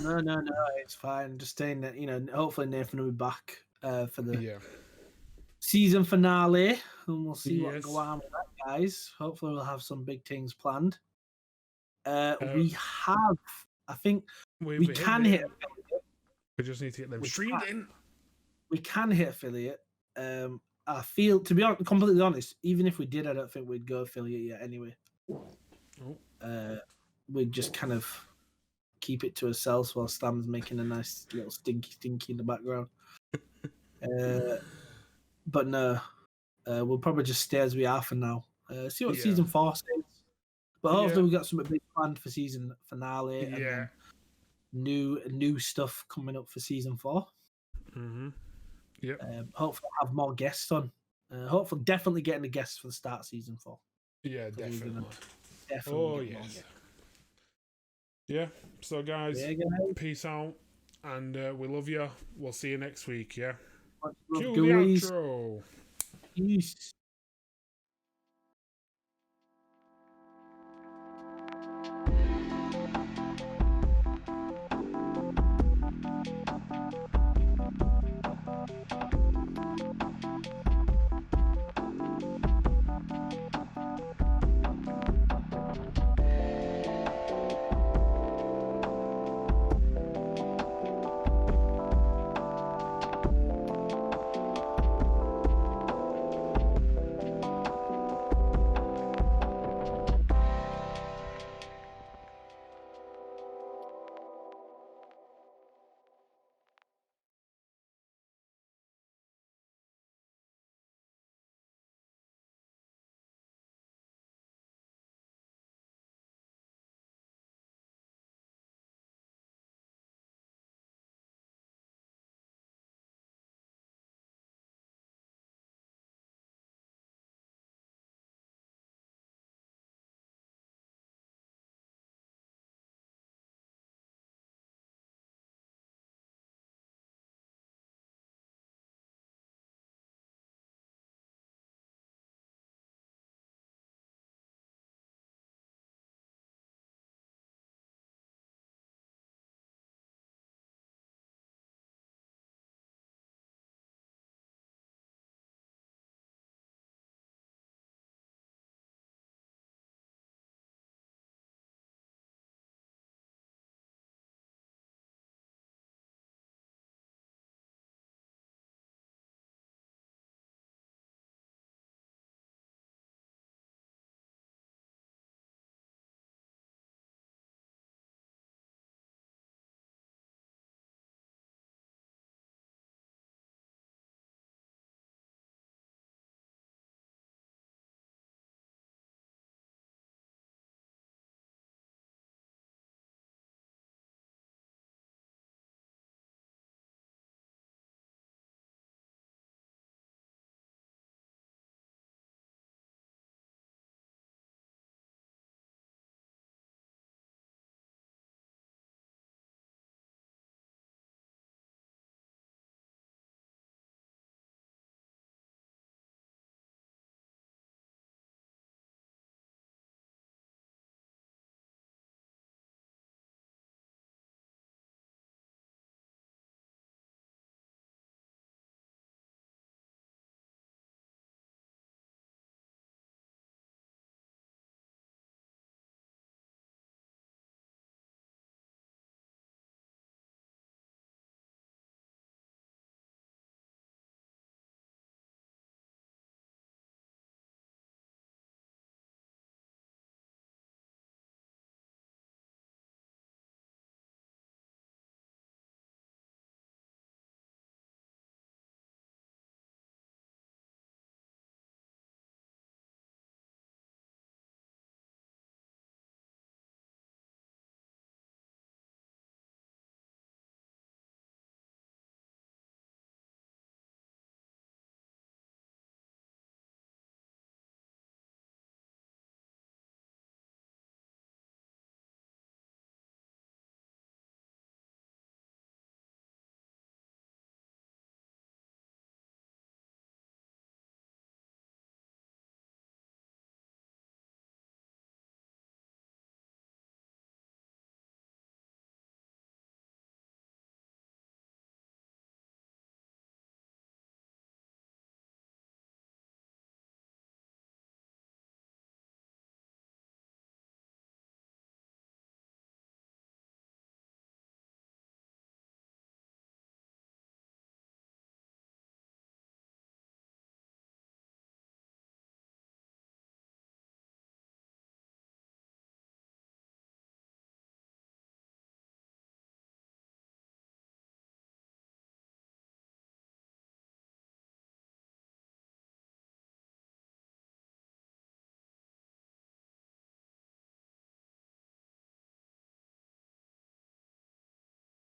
No, it's fine. Just saying that hopefully Nathan will be back for the season finale, and we'll see what go on with that, guys. Hopefully, we'll have some big things planned. We have, I think, we can hit. We just need to get them streamed in. We can hit affiliate. I feel, to be completely honest, even if we did, I don't think we'd go affiliate yet anyway. We'd just kind of keep it to ourselves while Stam's making a nice little stinky in the background. But no, we'll probably just stay as we are for now. See what season 4 says. But hopefully we've got something big planned for season finale. And then new stuff coming up for season 4. Mm-hmm. Yep. Hopefully I'll have more guests on. Hopefully definitely getting a guest for the start of season 4. Yeah, definitely. Oh yes. Yeah. So guys, peace out, and we love you. We'll see you next week. Yeah. Love, Cue the outro. Peace.